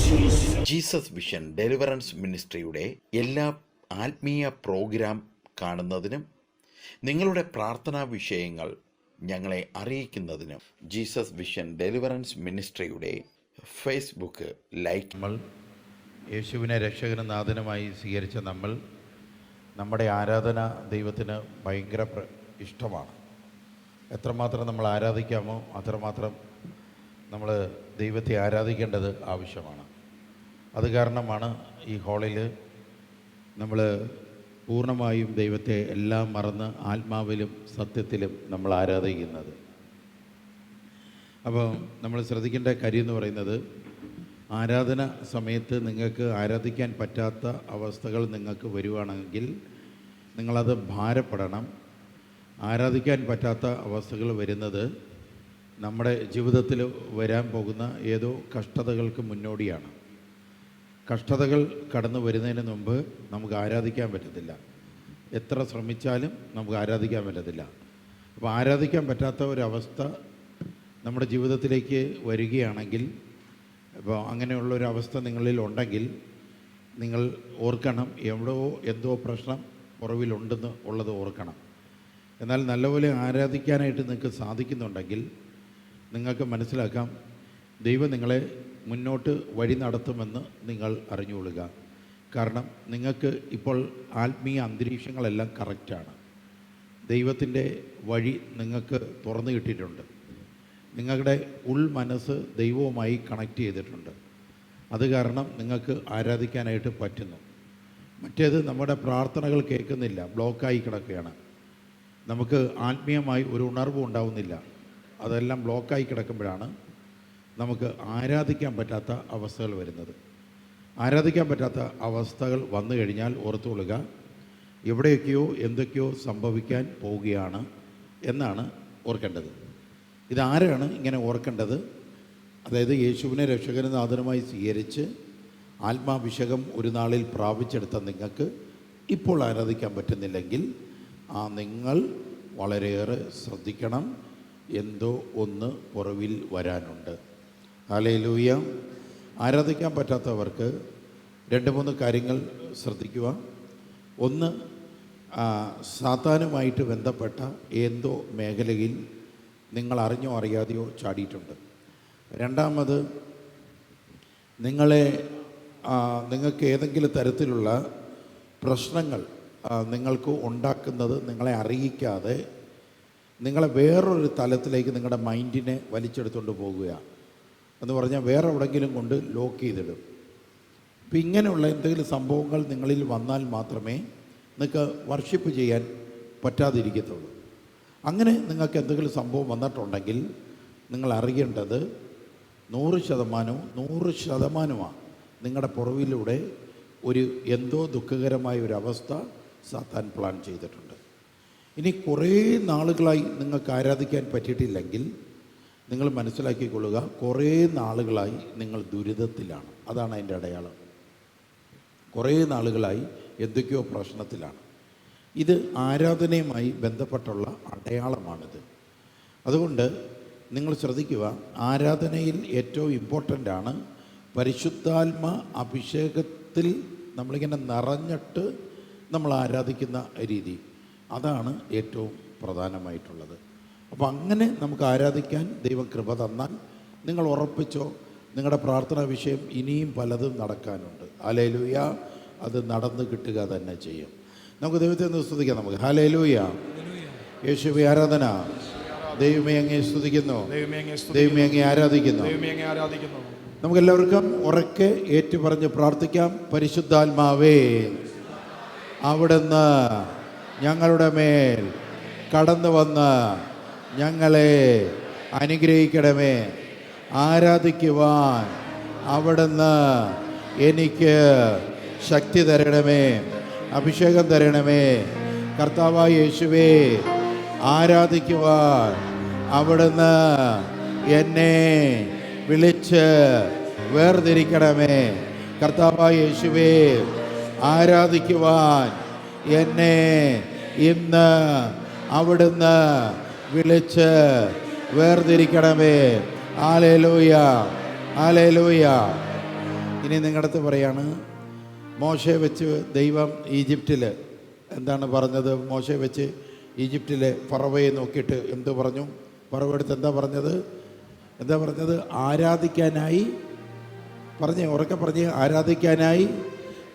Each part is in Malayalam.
ജീസസ് വിഷൻ ഡെലിവറൻസ് മിനിസ്ട്രിയുടെ എല്ലാ ആത്മീയ പ്രോഗ്രാം കാണുന്നതിനും നിങ്ങളുടെ പ്രാർത്ഥനാ വിഷയങ്ങൾ ഞങ്ങളെ അറിയിക്കുന്നതിനും ജീസസ് വിഷൻ ഡെലിവറൻസ് മിനിസ്ട്രിയുടെ ഫേസ്ബുക്ക് ലൈക്ക്. നമ്മൾ യേശുവിനെ രക്ഷകനും നാഥനുമായി സ്വീകരിച്ച നമ്മുടെ ആരാധന ദൈവത്തിന് ഭയങ്കര ഇഷ്ടമാണ്. എത്രമാത്രം നമ്മൾ ആരാധിക്കാമോ അത്രമാത്രം നമ്മൾ ദൈവത്തെ ആരാധിക്കേണ്ടത് ആവശ്യമാണ്. അത് കാരണമാണ് ഈ ഹാളിൽ നമ്മൾ പൂർണ്ണമായും ദൈവത്തെ എല്ലാം മറന്ന് ആത്മാവിലും സത്യത്തിലും നമ്മൾ ആരാധിക്കുന്നത്. അപ്പോൾ നമ്മൾ ശ്രദ്ധിക്കേണ്ട കാര്യം എന്ന് പറയുന്നത്, ആരാധന സമയത്ത് നിങ്ങൾക്ക് ആരാധിക്കാൻ പറ്റാത്ത അവസ്ഥകൾ നിങ്ങൾക്ക് വരുവാണെങ്കിൽ നിങ്ങളത് ഭാരപ്പെടണം. ആരാധിക്കാൻ പറ്റാത്ത അവസ്ഥകൾ വരുന്നത് നമ്മുടെ ജീവിതത്തിൽ വരാൻ പോകുന്ന ഏതോ കഷ്ടതകൾക്ക് മുന്നോടിയാണ്. കഷ്ടതകൾ കടന്നു വരുന്നതിന് മുമ്പ് നമുക്ക് ആരാധിക്കാൻ പറ്റത്തില്ല. എത്ര ശ്രമിച്ചാലും നമുക്ക് ആരാധിക്കാൻ പറ്റത്തില്ല. അപ്പോൾ ആരാധിക്കാൻ പറ്റാത്ത ഒരവസ്ഥ നമ്മുടെ ജീവിതത്തിലേക്ക് വരികയാണെങ്കിൽ, അപ്പോൾ അങ്ങനെയുള്ളൊരവസ്ഥ നിങ്ങളിൽ ഉണ്ടെങ്കിൽ നിങ്ങൾ ഓർക്കണം, എന്തോ പ്രശ്നം പുറവിലുണ്ടെന്ന് ഉള്ളത് ഓർക്കണം. എന്നാൽ നല്ലപോലെ ആരാധിക്കാനായിട്ട് നിങ്ങൾക്ക് സാധിക്കുന്നുണ്ടെങ്കിൽ നിങ്ങൾക്ക് മനസ്സിലാക്കാം, ദൈവം നിങ്ങളെ മുന്നോട്ട് വഴി നടത്തുമെന്ന് നിങ്ങൾ അറിഞ്ഞുകൊള്ളുക. കാരണം നിങ്ങൾക്ക് ഇപ്പോൾ ആത്മീയ അന്തരീക്ഷങ്ങളെല്ലാം കറക്റ്റാണ്. ദൈവത്തിൻ്റെ വഴി നിങ്ങൾക്ക് തുറന്നു കിട്ടിയിട്ടുണ്ട്. നിങ്ങളുടെ മനസ്സ് ദൈവവുമായി കണക്ട് ചെയ്തിട്ടുണ്ട്. അത് കാരണം നിങ്ങൾക്ക് ആരാധിക്കാനായിട്ട് പറ്റുന്നു. മറ്റേത് നമ്മുടെ പ്രാർത്ഥനകൾ കേൾക്കുന്നില്ല, ബ്ലോക്കായി കിടക്കുകയാണ്. നമുക്ക് ആത്മീയമായി ഒരു ഉണർവ് ഉണ്ടാവുന്നില്ല. അതെല്ലാം ബ്ലോക്കായി കിടക്കുമ്പോഴാണ് നമുക്ക് ആരാധിക്കാൻ പറ്റാത്ത അവസ്ഥകൾ വരുന്നത്. ആരാധിക്കാൻ പറ്റാത്ത അവസ്ഥകൾ വന്നു കഴിഞ്ഞാൽ ഓർത്തുകൊള്ളുക, എവിടെയൊക്കെയോ എന്തൊക്കെയോ സംഭവിക്കാൻ പോവുകയാണ് എന്നാണ് ഓർക്കേണ്ടത്. ഇതാരാണ് ഇങ്ങനെ ഓർക്കേണ്ടത്? അതായത് യേശുവിനെ രക്ഷകനും നാഥനുമായി സ്വീകരിച്ച് ആത്മാഭിഷേകം ഒരു നാളിൽ പ്രാപിച്ചെടുത്ത നിങ്ങൾക്ക് ഇപ്പോൾ ആരാധിക്കാൻ പറ്റുന്നില്ലെങ്കിൽ നിങ്ങൾ വളരെയേറെ ശ്രദ്ധിക്കണം. എന്തോ ഒന്ന് പുറവിൽ വരാനുണ്ട്. ഹല്ലേലൂയ. ആരാധിക്കാൻ പറ്റാത്തവർക്ക് 2-3 കാര്യങ്ങൾ ശ്രദ്ധിക്കുക. ഒന്ന്, സാത്താനുമായിട്ട് ബന്ധപ്പെട്ട എന്തോ മേഖലയിൽ നിങ്ങൾ അറിഞ്ഞോ അറിയാതെയോ ചാടിയിട്ടുണ്ട്. രണ്ടാമത്, നിങ്ങൾക്ക് ഏതെങ്കിലും തരത്തിലുള്ള പ്രശ്നങ്ങൾ നിങ്ങൾക്ക് ഉണ്ടാക്കുന്നത് നിങ്ങളെ അറിയിക്കാതെ നിങ്ങളെ വേറൊരു തലത്തിലേക്ക് നിങ്ങളുടെ മൈൻഡിനെ വലിച്ചെടുത്തുകൊണ്ട് പോകുകയാണ് എന്ന് പറഞ്ഞാൽ വേറെ എവിടെയെങ്കിലും കൊണ്ട് ലോക്ക് ചെയ്തിടും. അപ്പം ഇങ്ങനെയുള്ള എന്തെങ്കിലും സംഭവങ്ങൾ നിങ്ങളിൽ വന്നാൽ മാത്രമേ നിങ്ങൾക്ക് വർഷിപ്പ് ചെയ്യാൻ പറ്റാതിരിക്കത്തുള്ളൂ. അങ്ങനെ നിങ്ങൾക്ക് എന്തെങ്കിലും സംഭവം വന്നിട്ടുണ്ടെങ്കിൽ നിങ്ങൾ അറിയേണ്ടത് 100% നിങ്ങളുടെ പുറവിലൂടെ എന്തോ ദുഃഖകരമായ ഒരവസ്ഥ സാത്താൻ പ്ലാൻ ചെയ്തിട്ടുണ്ട്. ഇനി കുറേ നാളുകളായി നിങ്ങൾക്ക് ആരാധിക്കാൻ പറ്റിയിട്ടില്ലെങ്കിൽ നിങ്ങൾ മനസ്സിലാക്കിക്കൊള്ളുക, കുറേ നാളുകളായി നിങ്ങൾ ദുരിതത്തിലാണ്. അതാണ് അതിൻ്റെ അടയാളം. കുറേ നാളുകളായി എന്തൊക്കെയോ പ്രശ്നത്തിലാണ്. ഇത് ആരാധനയുമായി ബന്ധപ്പെട്ടുള്ള അടയാളമാണിത്. അതുകൊണ്ട് നിങ്ങൾ ശ്രദ്ധിക്കുക, ആരാധനയിൽ ഏറ്റവും ഇമ്പോർട്ടൻ്റാണ് പരിശുദ്ധാത്മ അഭിഷേകത്തിൽ നമ്മളിങ്ങനെ നിറഞ്ഞിട്ട് നമ്മൾ ആരാധിക്കുന്ന രീതി. അതാണ് ഏറ്റവും പ്രധാനമായിട്ടുള്ളത്. അപ്പോൾ അങ്ങനെ നമുക്ക് ആരാധിക്കാൻ ദൈവം കൃപ തന്നാൽ നിങ്ങൾ ഉറപ്പിച്ചോ, നിങ്ങളുടെ പ്രാർത്ഥനാ വിഷയം ഇനിയും പലതും നടക്കാനുണ്ട്. ഹല്ലേലൂയ. അത് നടന്നു കിട്ടുക തന്നെ ചെയ്യും. നമുക്ക് ദൈവത്തെ ഒന്ന് സ്തുതിക്കാം. നമുക്ക് ഹല്ലേലൂയ. യേശുവേ ആരാധന. ദൈവമേ അങ്ങേ സ്തുതിക്കുന്നു, ദൈവമേ അങ്ങേ ആരാധിക്കുന്നു. നമുക്കെല്ലാവർക്കും ഉറക്കെ ഏറ്റുപറഞ്ഞ് പ്രാർത്ഥിക്കാം. പരിശുദ്ധാത്മാവേ, അവിടുന്ന് ഞങ്ങളുടെ മേൽ കടന്നു വന്ന് ഞങ്ങളെ അനുഗ്രഹിക്കണമേ. ആരാധിക്കുവാൻ അവിടുന്ന് എനിക്ക് ശക്തി തരണമേ, അഭിഷേകം തരണമേ. കർത്താവായ യേശുവേ, ആരാധിക്കുവാൻ അവിടുന്ന് എന്നെ വിളിച്ച് വേർതിരിക്കണമേ. കർത്താവായ യേശുവേ, ആരാധിക്കുവാൻ എന്നെ ഇന്ന് അവിടുന്ന് വിളിച്ച് വേർതിരിക്കണമേ. Hallelujah, hallelujah. ഇനി നിങ്ങളുടെ അടുത്ത് പറയാണ്, മോശയെ വെച്ച് ദൈവം ഈജിപ്തിൽ എന്താണ് പറഞ്ഞത്? മോശയെ വെച്ച് ഈജിപ്തിലെ ഫറവയെ നോക്കിയിട്ട് എന്ത് പറഞ്ഞു? ഫറവ അടുത്ത് എന്താ പറഞ്ഞത്? ആരാധിക്കാനായി പറഞ്ഞേ, ഉറക്കെ പറഞ്ഞ്, ആരാധിക്കാനായി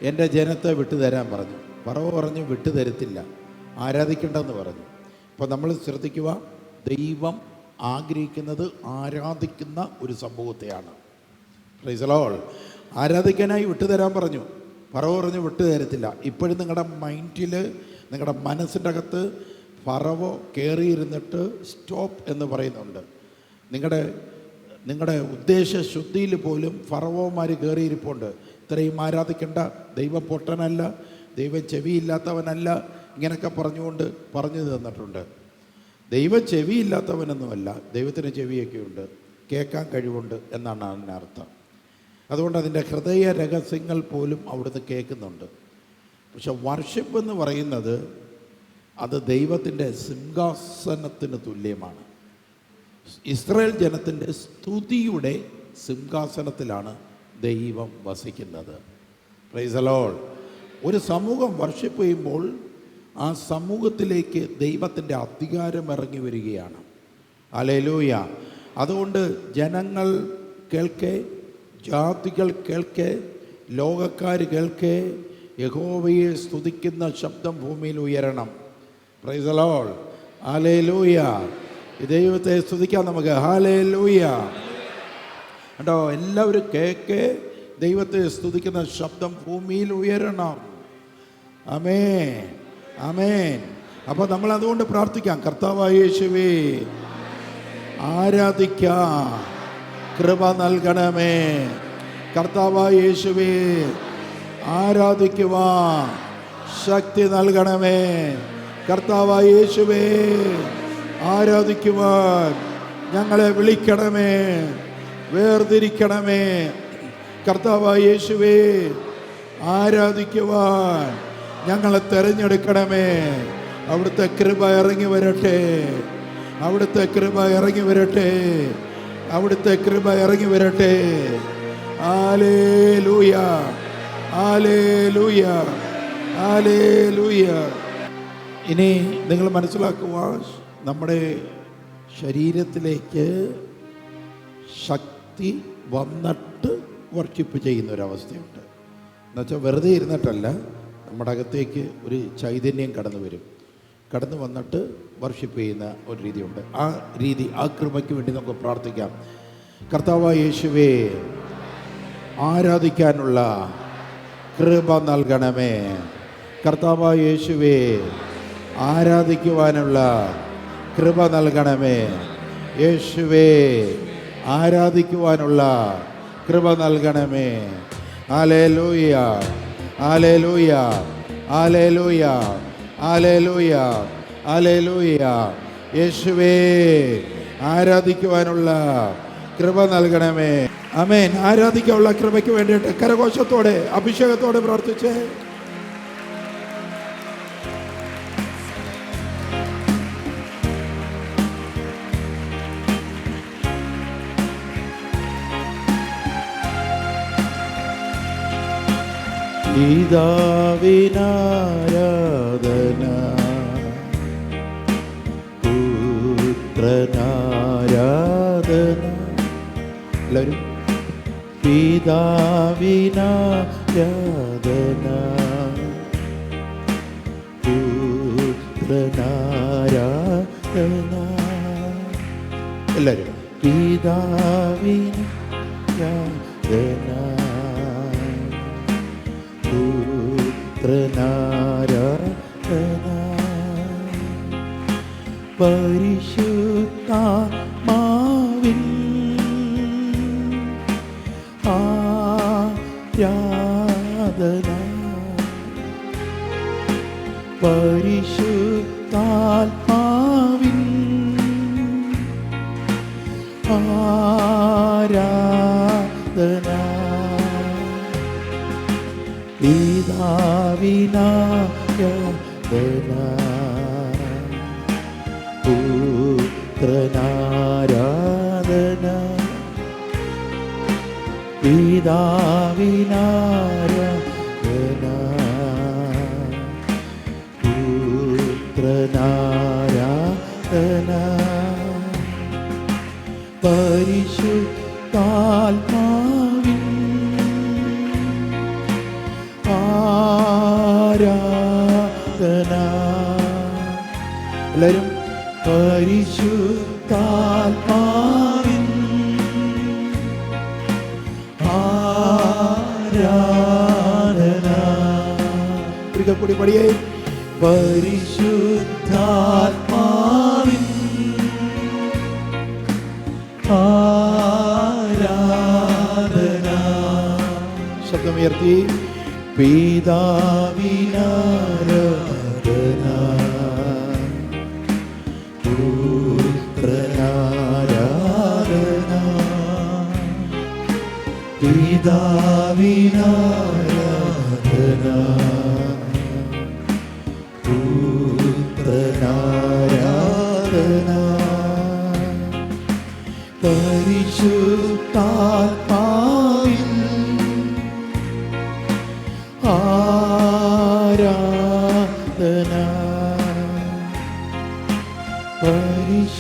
എൻ്റെ ജനത്തെ വിട്ടുതരാൻ പറഞ്ഞു. ഫറവ പറഞ്ഞു വിട്ടുതരത്തില്ല, ആരാധിക്കേണ്ടെന്ന് പറഞ്ഞു. അപ്പോൾ നമ്മൾ ശ്രദ്ധിക്കുക, ദൈവം ആഗ്രഹിക്കുന്നത് ആരാധിക്കുന്ന ഒരു സമൂഹത്തെയാണ്. Praise the lord. ആരാധിക്കാനായി വിട്ടുതരാൻ പറഞ്ഞു. ഫറവ പറഞ്ഞു വിട്ടുതരത്തില്ല. ഇപ്പോഴും നിങ്ങളുടെ മൈൻഡിൽ, നിങ്ങളുടെ മനസ്സിൻ്റെ അകത്ത് ഫറവ കയറിയിരുന്നിട്ട് സ്റ്റോപ്പ് എന്ന് പറയുന്നുണ്ട്. നിങ്ങളുടെ ഉദ്ദേശശുദ്ധിയിൽ പോലും ഫറവോമാർ കയറിയിരിപ്പുണ്ട്. ഇത്രയും ആരാധിക്കേണ്ട, ദൈവം പൊട്ടനല്ല, ദൈവം ചെവിയില്ലാത്തവനല്ല, ഇങ്ങനെയൊക്കെ പറഞ്ഞുകൊണ്ട് പറഞ്ഞു തന്നിട്ടുണ്ട്. ദൈവം ചെവിയില്ലാത്തവനൊന്നുമല്ല, ദൈവത്തിന് ചെവിയൊക്കെയുണ്ട്, കേൾക്കാൻ കഴിവുണ്ട് എന്നാണ് അതിനർത്ഥം. അതുകൊണ്ട് അതിൻ്റെ ഹൃദയ രഹസ്യങ്ങൾ പോലും അവിടുന്ന് കേൾക്കുന്നുണ്ട്. പക്ഷെ വർഷിപ്പ് എന്ന് പറയുന്നത് അത് ദൈവത്തിൻ്റെ സിംഹാസനത്തിന് തുല്യമാണ്. ഇസ്രായേൽ ജനത്തിൻ്റെ സ്തുതിയുടെ സിംഹാസനത്തിലാണ് ദൈവം വസിക്കുന്നത്. Price the Lord. ഒരു സമൂഹം വർഷിപ്പ് ചെയ്യുമ്പോൾ ആ സമൂഹത്തിലേക്ക് ദൈവത്തിൻ്റെ അധികാരം ഇറങ്ങി വരികയാണ്. ഹല്ലേലൂയ. അതുകൊണ്ട് ജനങ്ങൾ കേൾക്കെ, ജാതികൾ കേൾക്കെ, ലോകക്കാർ കേൾക്കെ, യഹോവയെ സ്തുതിക്കുന്ന ശബ്ദം ഭൂമിയിൽ ഉയരണം. Praise the lord. ഹല്ലേലൂയ. ദൈവത്തെ സ്തുതിക്കാം നമുക്ക്. ഹല്ലേലൂയ. കേട്ടോ, എല്ലാവരും കേൾക്കെ, ദൈവത്തെ സ്തുതിക്കുന്ന ശബ്ദം ഭൂമിയിൽ ഉയരണം. ആമേൻ, ആമേൻ. അപ്പോൾ നമ്മൾ അതുകൊണ്ട് പ്രാർത്ഥിക്കാം, കർത്താവായ യേശുവേ ആരാധിക്കാം, കൃപ നൽകണമേ. കർത്താവായ യേശുവേ ആരാധിക്കുവാൻ ശക്തി നൽകണമേ. കർത്താവായ യേശുവേ ആരാധിക്കുവാൻ ഞങ്ങളെ വിളിക്കണമേ, വേർതിരിക്കണമേ. കർത്താവായ യേശുവേ ആരാധിക്കുവാൻ ഞങ്ങളെ തിരഞ്ഞെടുക്കണമേ. അവിടുത്തെ കൃപ ഇറങ്ങി വരട്ടെ, അവിടുത്തെ കൃപ ഇറങ്ങി വരട്ടെ, അവിടുത്തെ കൃപ ഇറങ്ങി വരട്ടെ. ഹല്ലേലൂയ, ഹല്ലേലൂയ, ഹല്ലേലൂയ. ഇനി നിങ്ങൾ മനസ്സിലാക്കുക, നമ്മുടെ ശരീരത്തിലേക്ക് ശക്തി വന്നിട്ട് വർഷിപ്പ് ചെയ്യുന്ന ഒരവസ്ഥയുണ്ട്. എന്നുവെച്ചാൽ വെറുതെ ഇരുന്നിട്ടല്ല, നമ്മുടെ അകത്തേക്ക് ഒരു ചൈതന്യം കടന്നു വരും. കടന്നു വന്നിട്ട് വർഷിപ്പ് ചെയ്യുന്ന ഒരു രീതിയുണ്ട്. ആ രീതി, ആ കൃപയ്ക്ക് വേണ്ടി നമുക്ക് പ്രാർത്ഥിക്കാം. കർത്താവായ യേശുവേ ആരാധിക്കാനുള്ള കൃപ നൽകണമേ. കർത്താവായ യേശുവേ ആരാധിക്കുവാനുള്ള കൃപ നൽകണമേ. യേശുവേ ആരാധിക്കുവാനുള്ള കൃപ നൽകണമേ. ഹല്ലേലൂയ, ഹല്ലേലൂയ, ഹല്ലേലൂയ, ഹല്ലേലൂയ, ഹല്ലേലൂയ. യേശുവേ ആരാധിക്കുവാനുള്ള കൃപ നൽകണമേ. ആമേൻ. ആരാധിക്കാനുള്ള കൃപയ്ക്ക് വേണ്ടിയിട്ട് കരഘോഷത്തോടെ, അഭിഷേകത്തോടെ പ്രാർത്ഥിച്ചേ. പിതാവിനാരാധന, പുത്രനാരാധന. എല്ലാവരും പിതാവിനാരാധന, പുത്രനാരാധന. എല്ലാവരും പിതാവിനാരാധന, പുത്രനാരാധന. പരിശുദ്ധാത്മാവിൻ ആരാധന, പരിശുദ്ധാത്മാവിൻ ആരാധന. പിതാവിനാരാധന, പുത്രനാരാധന, പിതാവിനാരാധന, പിതാവിനാരാധന, പുത്രനാരാധന, പരിശുദ്ധാത്മാവിൻ ആരാധന. എല്ലാവരും പരിശുദ്ധാത്മാവിൻ ആരാധന. ഒരിക്കൽ കൂടി പഠിയേ. പരിശുദ്ധാത്മാവിൻ ആരാധന. ശബ്ദമുയർത്തി. പിതാവിനാരാധന, പുത്രനാരാധന, പിതാവിനാരാധന, പുത്രനാരാധന, പരിശുദ്ധാത്മാവിൻ ആരാധന, പരിശുദ്ധാത്മാവിൻ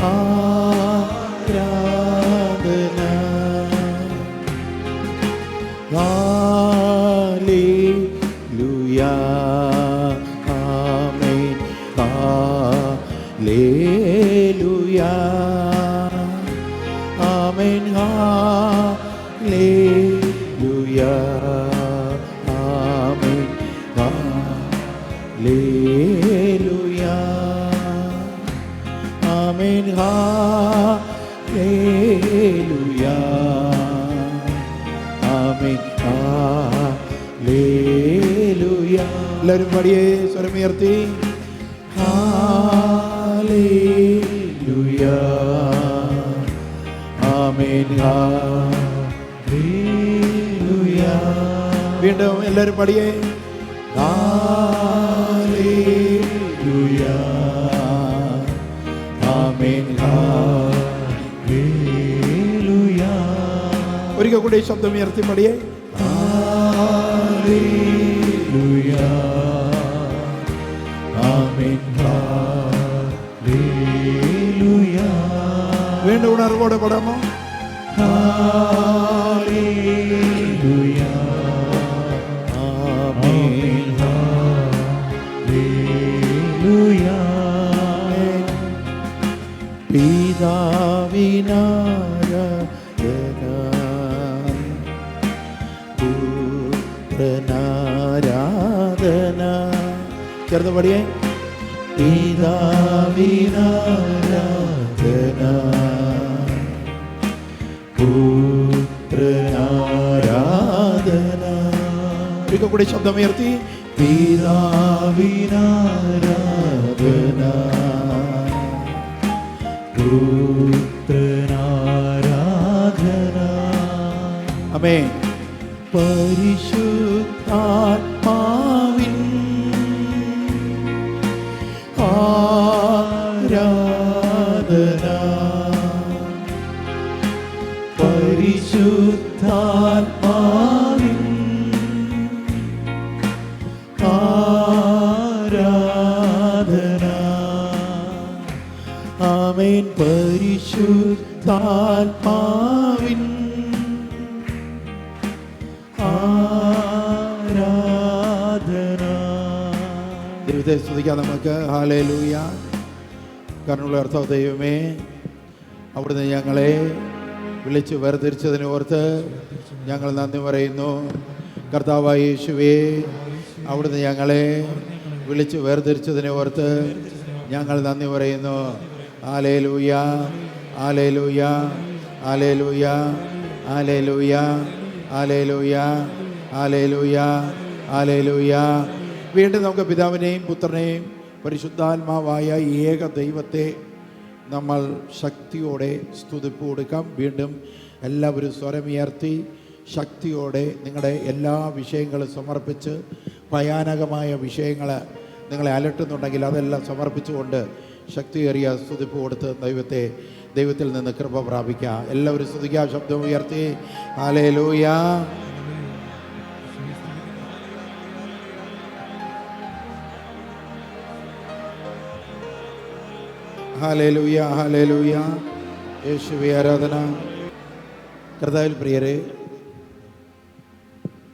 ആരാധന. ഹല്ലേലൂയ, ആമേൻ, ഹല്ലേലൂയ, ആമേൻ, ഹല്ലേലൂയ, ആമേൻ, ഹല്ലേലൂയ, ആമേൻ, ഹല്ലേലൂയ, ആമേൻ, ഹല്ലേലൂയ. എല്ലാവരും പാടിയേ, സ്വരമുയർത്തി. ഹല്ലേലൂയ, ആമേൻ, ഹല്ലേലൂയ. വീണ്ടും എല്ലാവരും പാടിയേ. ഹല്ലേലൂയ, ആമേൻ, ഹല്ലേലൂയ. ഒരിക്കൽ കൂടി ശബ്ദമുയർത്തി പാടിയേ. ഹല്ലേലൂയ, ആമേൻ, ഹല്ലേലൂയ. വീണ്ടും ഉണർവോടെ പാടാമോ? ഹല്ലേലൂയ, ആമേൻ, ഹല്ലേലൂയ. പിതാവിനാരാധന, പുത്രനാരാധന. ചേർന്ന് പാടിയേ. പിതാവിനാരാധന, പുത്രനാരാധന. ഒരിക്കൽ കൂടി ശബ്ദമുയർത്തി. പിതാവിനാരാധന, പുത്രനാരാധന. ആമേൻ. പരിശുദ്ധാത്മാവിൻ ആരാധന, പരിശുദ്ധാത്മാവിൻ ആരാധന, ആമേൻ, പരിശുദ്ധാത്മാവിൻ ആരാധന. ദൈവത്തെ സ്തുതിക്കാം നമുക്ക്. ഹല്ലേലൂയ. കരുണയുള്ള കർത്താവ് ദൈവമേ, അവിടുന്ന് ഞങ്ങളെ വിളിച്ച് വേർതിരിച്ചതിനെ ഓർത്ത് ഞങ്ങൾ നന്ദി പറയുന്നു. കർത്താവായ യേശുവേ, അവിടുന്ന് ഞങ്ങളെ വിളിച്ച് വേർതിരിച്ചതിനെ ഓർത്ത് ഞങ്ങൾ നന്ദി പറയുന്നു. ഹല്ലേലൂയ, ഹല്ലേലൂയ, ഹല്ലേലൂയ, ഹല്ലേലൂയ, ഹല്ലേലൂയ, ഹല്ലേലൂയ, ഹല്ലേലൂയ. വീണ്ടും നമുക്ക് പിതാവിനെയും പുത്രനെയും പരിശുദ്ധാത്മാവായ ഏക ദൈവത്തെ നമ്മൾ ശക്തിയോടെ സ്തുതിപ്പ് കൊടുക്കാം. വീണ്ടും എല്ലാവരും സ്വരമുയർത്തി ശക്തിയോടെ നിങ്ങളുടെ എല്ലാ വിഷയങ്ങളും സമർപ്പിച്ച്, ഭയാനകമായ വിഷയങ്ങൾ നിങ്ങളെ അലട്ടുന്നുണ്ടെങ്കിൽ അതെല്ലാം സമർപ്പിച്ചുകൊണ്ട് ശക്തിയേറിയ സ്തുതിപ്പ് കൊടുത്ത് ദൈവത്തിൽ നിന്ന് കൃപ പ്രാപിക്കാം. എല്ലാവരും സ്തുതിക്കുക, ശബ്ദം ഉയർത്തി. ഹല്ലേലൂയ, ഹല്ലേലൂയ, ഹല്ലേലൂയ. യേശുവേ ആരാധന. കർത്താവിൽ പ്രിയരെ,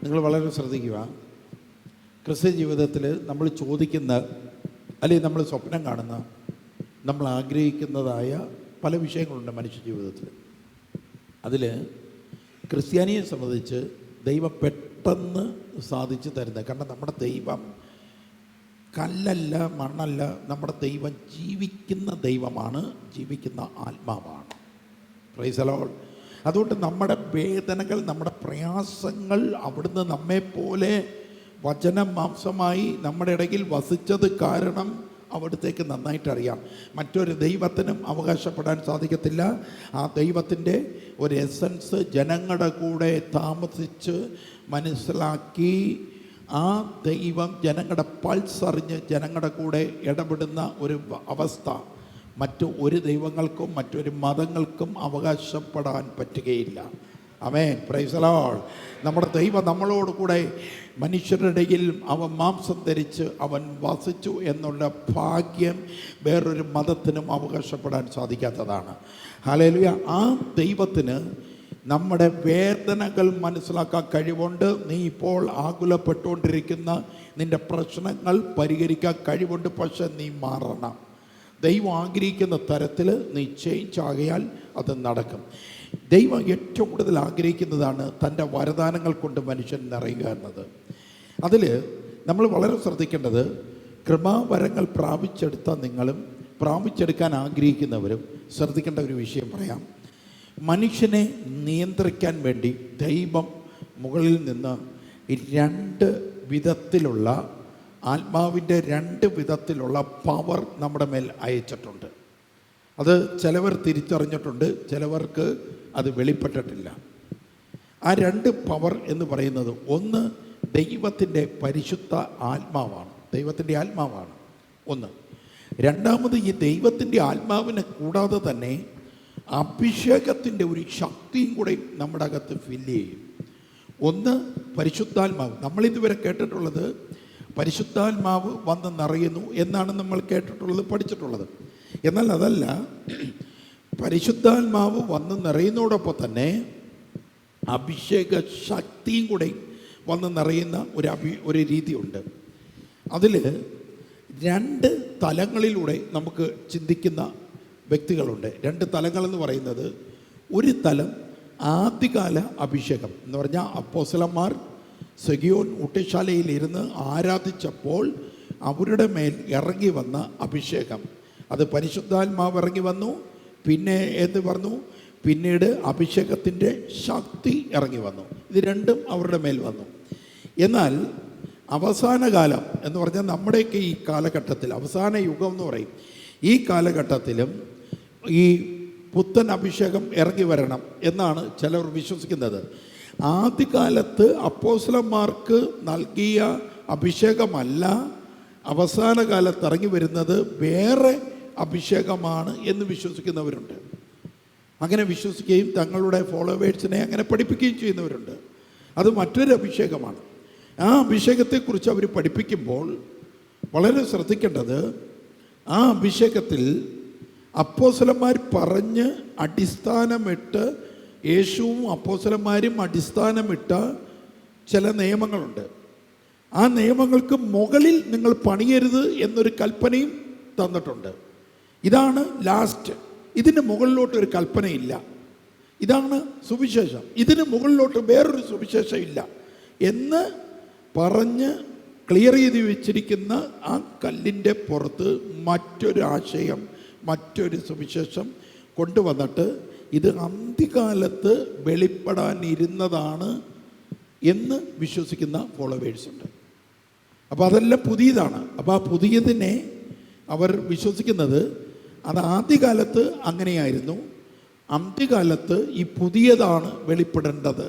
നിങ്ങൾ വളരെ ശ്രദ്ധിക്കുക. ക്രിസ്ത്യ ജീവിതത്തിൽ നമ്മൾ ചോദിക്കുന്ന, അല്ലെങ്കിൽ നമ്മൾ സ്വപ്നം കാണുന്ന, നമ്മൾ ആഗ്രഹിക്കുന്നതായ പല വിഷയങ്ങളുണ്ട് മനുഷ്യ ജീവിതത്തിൽ. അതിൽ ക്രിസ്ത്യാനിയെ സംബന്ധിച്ച് ദൈവം പെട്ടെന്ന് സാധിച്ചു തരുന്നത്, കാരണം നമ്മുടെ ദൈവം കല്ലല്ല, മണ്ണല്ല. നമ്മുടെ ദൈവം ജീവിക്കുന്ന ദൈവമാണ്, ജീവിക്കുന്ന ആത്മാവാണ്. Price the Lord. അതുകൊണ്ട് നമ്മുടെ വേദനകൾ, നമ്മുടെ പ്രയാസങ്ങൾ അവിടുന്ന് നമ്മെപ്പോലെ വചനം മാംസമായി നമ്മുടെ ഇടയിൽ വസിച്ചത് കാരണം അവിടത്തേക്ക് നന്നായിട്ടറിയാം. മറ്റൊരു ദൈവത്തിനും അവകാശപ്പെടാൻ സാധിക്കത്തില്ല. ആ ദൈവത്തിൻ്റെ ഒരു എസൻസ് ജനങ്ങളുടെ കൂടെ താമസിച്ച് മനസ്സിലാക്കി, ആ ദൈവം ജനങ്ങളുടെ പൾസ് അറിഞ്ഞ് ജനങ്ങളുടെ കൂടെ ഇടപെടുന്ന ഒരു അവസ്ഥ മറ്റു ഒരു ദൈവങ്ങൾക്കും മറ്റൊരു മതങ്ങൾക്കും അവകാശപ്പെടാൻ പറ്റുകയില്ല. ആമേൻ, പ്രൈസ് ദി ലോർഡ്. നമ്മുടെ ദൈവം നമ്മളോട് കൂടെ മനുഷ്യരുടെ ഇടയിൽ അവൻ മാംസം ധരിച്ച് അവൻ വസിച്ചു എന്നുള്ള ഭാഗ്യം വേറൊരു മതത്തിനും അവകാശപ്പെടാൻ സാധിക്കാത്തതാണ്. ഹല്ലേലൂയ. ആ ദൈവത്തിന് നമ്മുടെ വേദനകൾ മനസ്സിലാക്കാൻ കഴിവുണ്ട്. നീ ഇപ്പോൾ ആകുലപ്പെട്ടുകൊണ്ടിരിക്കുന്ന നിൻ്റെ പ്രശ്നങ്ങൾ പരിഹരിക്കാൻ കഴിവുണ്ട്. പക്ഷെ നീ മാറണം. ദൈവം ആഗ്രഹിക്കുന്ന തരത്തിൽ നീ ചേഞ്ച് ആകിയാൽ അത് നടക്കും. ദൈവം ഏറ്റവും കൂടുതൽ ആഗ്രഹിക്കുന്നതാണ് തൻ്റെ വരദാനങ്ങൾ കൊണ്ട് മനുഷ്യൻ നിറയുക എന്നത്. അതിൽ നമ്മൾ വളരെ ശ്രദ്ധിക്കേണ്ടത്, കൃപാവരങ്ങൾ പ്രാപിച്ചെടുത്ത നിങ്ങളും പ്രാപിച്ചെടുക്കാൻ ആഗ്രഹിക്കുന്നവരും ശ്രദ്ധിക്കേണ്ട ഒരു വിഷയം പറയാം. മനുഷ്യനെ നിയന്ത്രിക്കാൻ വേണ്ടി ദൈവം മുകളിൽ നിന്ന് രണ്ട് വിധത്തിലുള്ള ആത്മാവിൻ്റെ രണ്ട് വിധത്തിലുള്ള പവർ നമ്മുടെ മേൽ അയച്ചിട്ടുണ്ട്. അത് ചിലവർ തിരിച്ചറിഞ്ഞിട്ടുണ്ട്, ചിലവർക്ക് അത് വെളിപ്പെട്ടിട്ടില്ല. ആ രണ്ട് പവർ എന്ന് പറയുന്നത്, ഒന്ന് ദൈവത്തിൻ്റെ പരിശുദ്ധ ആത്മാവാണ്, ദൈവത്തിൻ്റെ ആത്മാവാണ് ഒന്ന്. രണ്ടാമത്, ഈ ദൈവത്തിൻ്റെ ആത്മാവിനെ കൂടാതെ തന്നെ അഭിഷേകത്തിൻ്റെ ഒരു ശക്തിയും കൂടെ നമ്മുടെ അകത്ത് ഫില്ല് ചെയ്യും. ഒന്ന് പരിശുദ്ധാത്മാവ്. നമ്മളിതുവരെ കേട്ടിട്ടുള്ളത് പരിശുദ്ധാത്മാവ് വന്ന് നിറയുന്നു എന്നാണ് നമ്മൾ കേട്ടിട്ടുള്ളത്, പഠിച്ചിട്ടുള്ളത്. എന്നാൽ അതല്ല, പരിശുദ്ധാത്മാവ് വന്ന് നിറയുന്നതോടൊപ്പം തന്നെ അഭിഷേക ശക്തിയും കൂടെ വന്ന് നിറയുന്ന ഒരു രീതിയുണ്ട്. അതിൽ രണ്ട് തലങ്ങളിലൂടെ നമുക്ക് ചിന്തിക്കുന്ന വ്യക്തികളുണ്ട്. രണ്ട് തലങ്ങളെന്ന് പറയുന്നത്, ഒരു തലം ആദ്യകാല അഭിഷേകം എന്ന് പറഞ്ഞാൽ അപ്പോസ്തലന്മാർ സെഗിയോൻ ഊട്ടുശാലയിൽ ഇരുന്ന് ആരാധിച്ചപ്പോൾ അവരുടെ മേൽ ഇറങ്ങി വന്ന അഭിഷേകം, അത് പരിശുദ്ധാത്മാവ് ഇറങ്ങി വന്നു. പിന്നെ എന്ത് പറഞ്ഞു? പിന്നീട് അഭിഷേകത്തിൻ്റെ ശക്തി ഇറങ്ങി വന്നു. ഇത് രണ്ടും അവരുടെ മേൽ വന്നു. എന്നാൽ അവസാന കാലം എന്ന് പറഞ്ഞാൽ നമ്മുടെയൊക്കെ ഈ കാലഘട്ടത്തിൽ, അവസാന യുഗം എന്ന് പറയും, ഈ കാലഘട്ടത്തിലും ഈ പുത്തൻ അഭിഷേകം ഇറങ്ങി വരണം എന്നാണ് ചിലർ വിശ്വസിക്കുന്നത്. ആദ്യകാലത്ത് അപ്പോസ്തലന്മാർക്ക് നൽകിയ അഭിഷേകമല്ല അവസാന കാലത്ത് ഇറങ്ങി വരുന്നത്, വേറെ അഭിഷേകമാണ് എന്ന് വിശ്വസിക്കുന്നവരുണ്ട്. അങ്ങനെ വിശ്വസിക്കുകയും തങ്ങളുടെ ഫോളോവേഴ്സിനെ അങ്ങനെ പഠിപ്പിക്കുകയും ചെയ്യുന്നവരുണ്ട്. അത് മറ്റൊരു അഭിഷേകമാണ്. ആ അഭിഷേകത്തെക്കുറിച്ച് അവർ പഠിപ്പിക്കുമ്പോൾ വളരെ ശ്രദ്ധിക്കേണ്ടത്, ആ അഭിഷേകത്തിൽ അപ്പോസ്തലന്മാർ പറഞ്ഞ് അടിസ്ഥാനമിട്ട്, യേശുവും അപ്പോസ്തലന്മാരും അടിസ്ഥാനമിട്ട ചില നിയമങ്ങളുണ്ട്. ആ നിയമങ്ങൾക്ക് മുകളിൽ നിങ്ങൾ പണിയരുത് എന്നൊരു കൽപ്പനയും തന്നിട്ടുണ്ട്. ഇതാണ് ലാസ്റ്റ്. ഇതിന് മുകളിലോട്ട് ഒരു കൽപ്പനയില്ല. ഇതാണ് സുവിശേഷം. ഇതിന് മുകളിലോട്ട് വേറൊരു സുവിശേഷം ഇല്ല എന്ന് പറഞ്ഞ് ക്ലിയർ ചെയ്ത് വെച്ചിരിക്കുന്ന ആ കല്ലിൻ്റെ പുറത്ത് മറ്റൊരു ആശയം, മറ്റൊരു സുവിശേഷം കൊണ്ടുവന്നിട്ട് ഇത് അന്ത്യകാലത്ത് വെളിപ്പെടാനിരുന്നതാണ് എന്ന് വിശ്വസിക്കുന്ന ഫോളോവേഴ്സുണ്ട്. അപ്പോൾ അതെല്ലാം പുതിയതാണ്. അപ്പോൾ ആ പുതിയതിനെ അവർ വിശ്വസിക്കുന്നത് അത് ആദ്യകാലത്ത് അങ്ങനെയായിരുന്നു, അന്ത്യകാലത്ത് ഈ പുതിയതാണ് വെളിപ്പെടേണ്ടത്.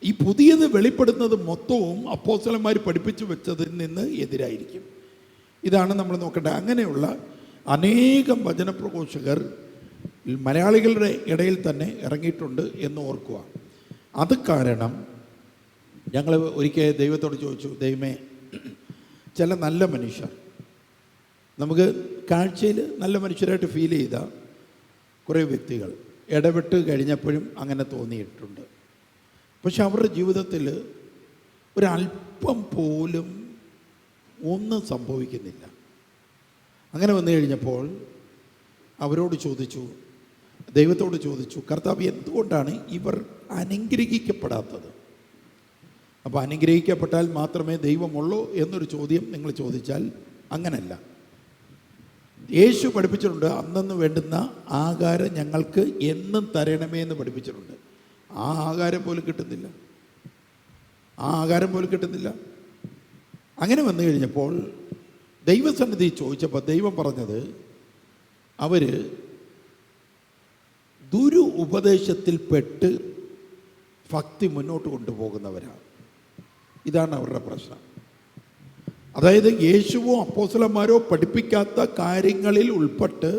ഈ പുതിയത് വെളിപ്പെടുന്നത് മൊത്തവും അപ്പോസ്തലന്മാർ പഠിപ്പിച്ചു വെച്ചതിൽ നിന്ന് എതിരായിരിക്കും. ഇതാണ് നമ്മൾ നോക്കേണ്ടത്. അങ്ങനെയുള്ള അനേകം വചനപ്രഘോഷകർ മലയാളികളുടെ ഇടയിൽ തന്നെ ഇറങ്ങിയിട്ടുണ്ട് എന്ന് ഓർക്കുക. അത് കാരണം ഞങ്ങൾ ഒരിക്കൽ ദൈവത്തോട് ചോദിച്ചു, ദൈവമേ, ചില നല്ല മനുഷ്യർ, നമുക്ക് കാഴ്ചയിൽ നല്ല മനുഷ്യരായിട്ട് ഫീൽ ചെയ്ത കുറേ വ്യക്തികൾ ഇടപെട്ട് കഴിഞ്ഞപ്പോഴും അങ്ങനെ തോന്നിയിട്ടുണ്ട്. പക്ഷെ അവരുടെ ജീവിതത്തിൽ ഒരല്പം പോലും ഒന്നും സംഭവിക്കുന്നില്ല. അങ്ങനെ വന്നു കഴിഞ്ഞപ്പോൾ അവരോട് ചോദിച്ചു, ദൈവത്തോട് ചോദിച്ചു, കർത്താവ്, എന്തുകൊണ്ടാണ് ഇവർ അനുഗ്രഹിക്കപ്പെടാത്തത്? അപ്പോൾ അനുഗ്രഹിക്കപ്പെട്ടാൽ മാത്രമേ ദൈവമുള്ളൂ എന്നൊരു ചോദ്യം നിങ്ങൾ ചോദിച്ചാൽ അങ്ങനല്ല. യേശു പഠിപ്പിച്ചിട്ടുണ്ട്, അന്നന്ന് വേണ്ടുന്ന ആഹാരം ഞങ്ങൾക്ക് എന്നും തരണമേ എന്ന് പഠിപ്പിച്ചിട്ടുണ്ട്. ആ ആഹാരം പോലും കിട്ടുന്നില്ല. അങ്ങനെ വന്നു കഴിഞ്ഞപ്പോൾ ദൈവസന്നിധി ചോദിച്ചപ്പോൾ ദൈവം പറഞ്ഞത്, അവർ ഉപദേശത്തിൽപ്പെട്ട് ഭക്തി മുന്നോട്ട് കൊണ്ടുപോകുന്നവരാണ്. ഇതാണ് അവരുടെ പ്രശ്നം. അതായത് യേശുവോ അപ്പോസ്തലന്മാരോ പഠിപ്പിക്കാത്ത കാര്യങ്ങളിൽ ഉൾപ്പെട്ട്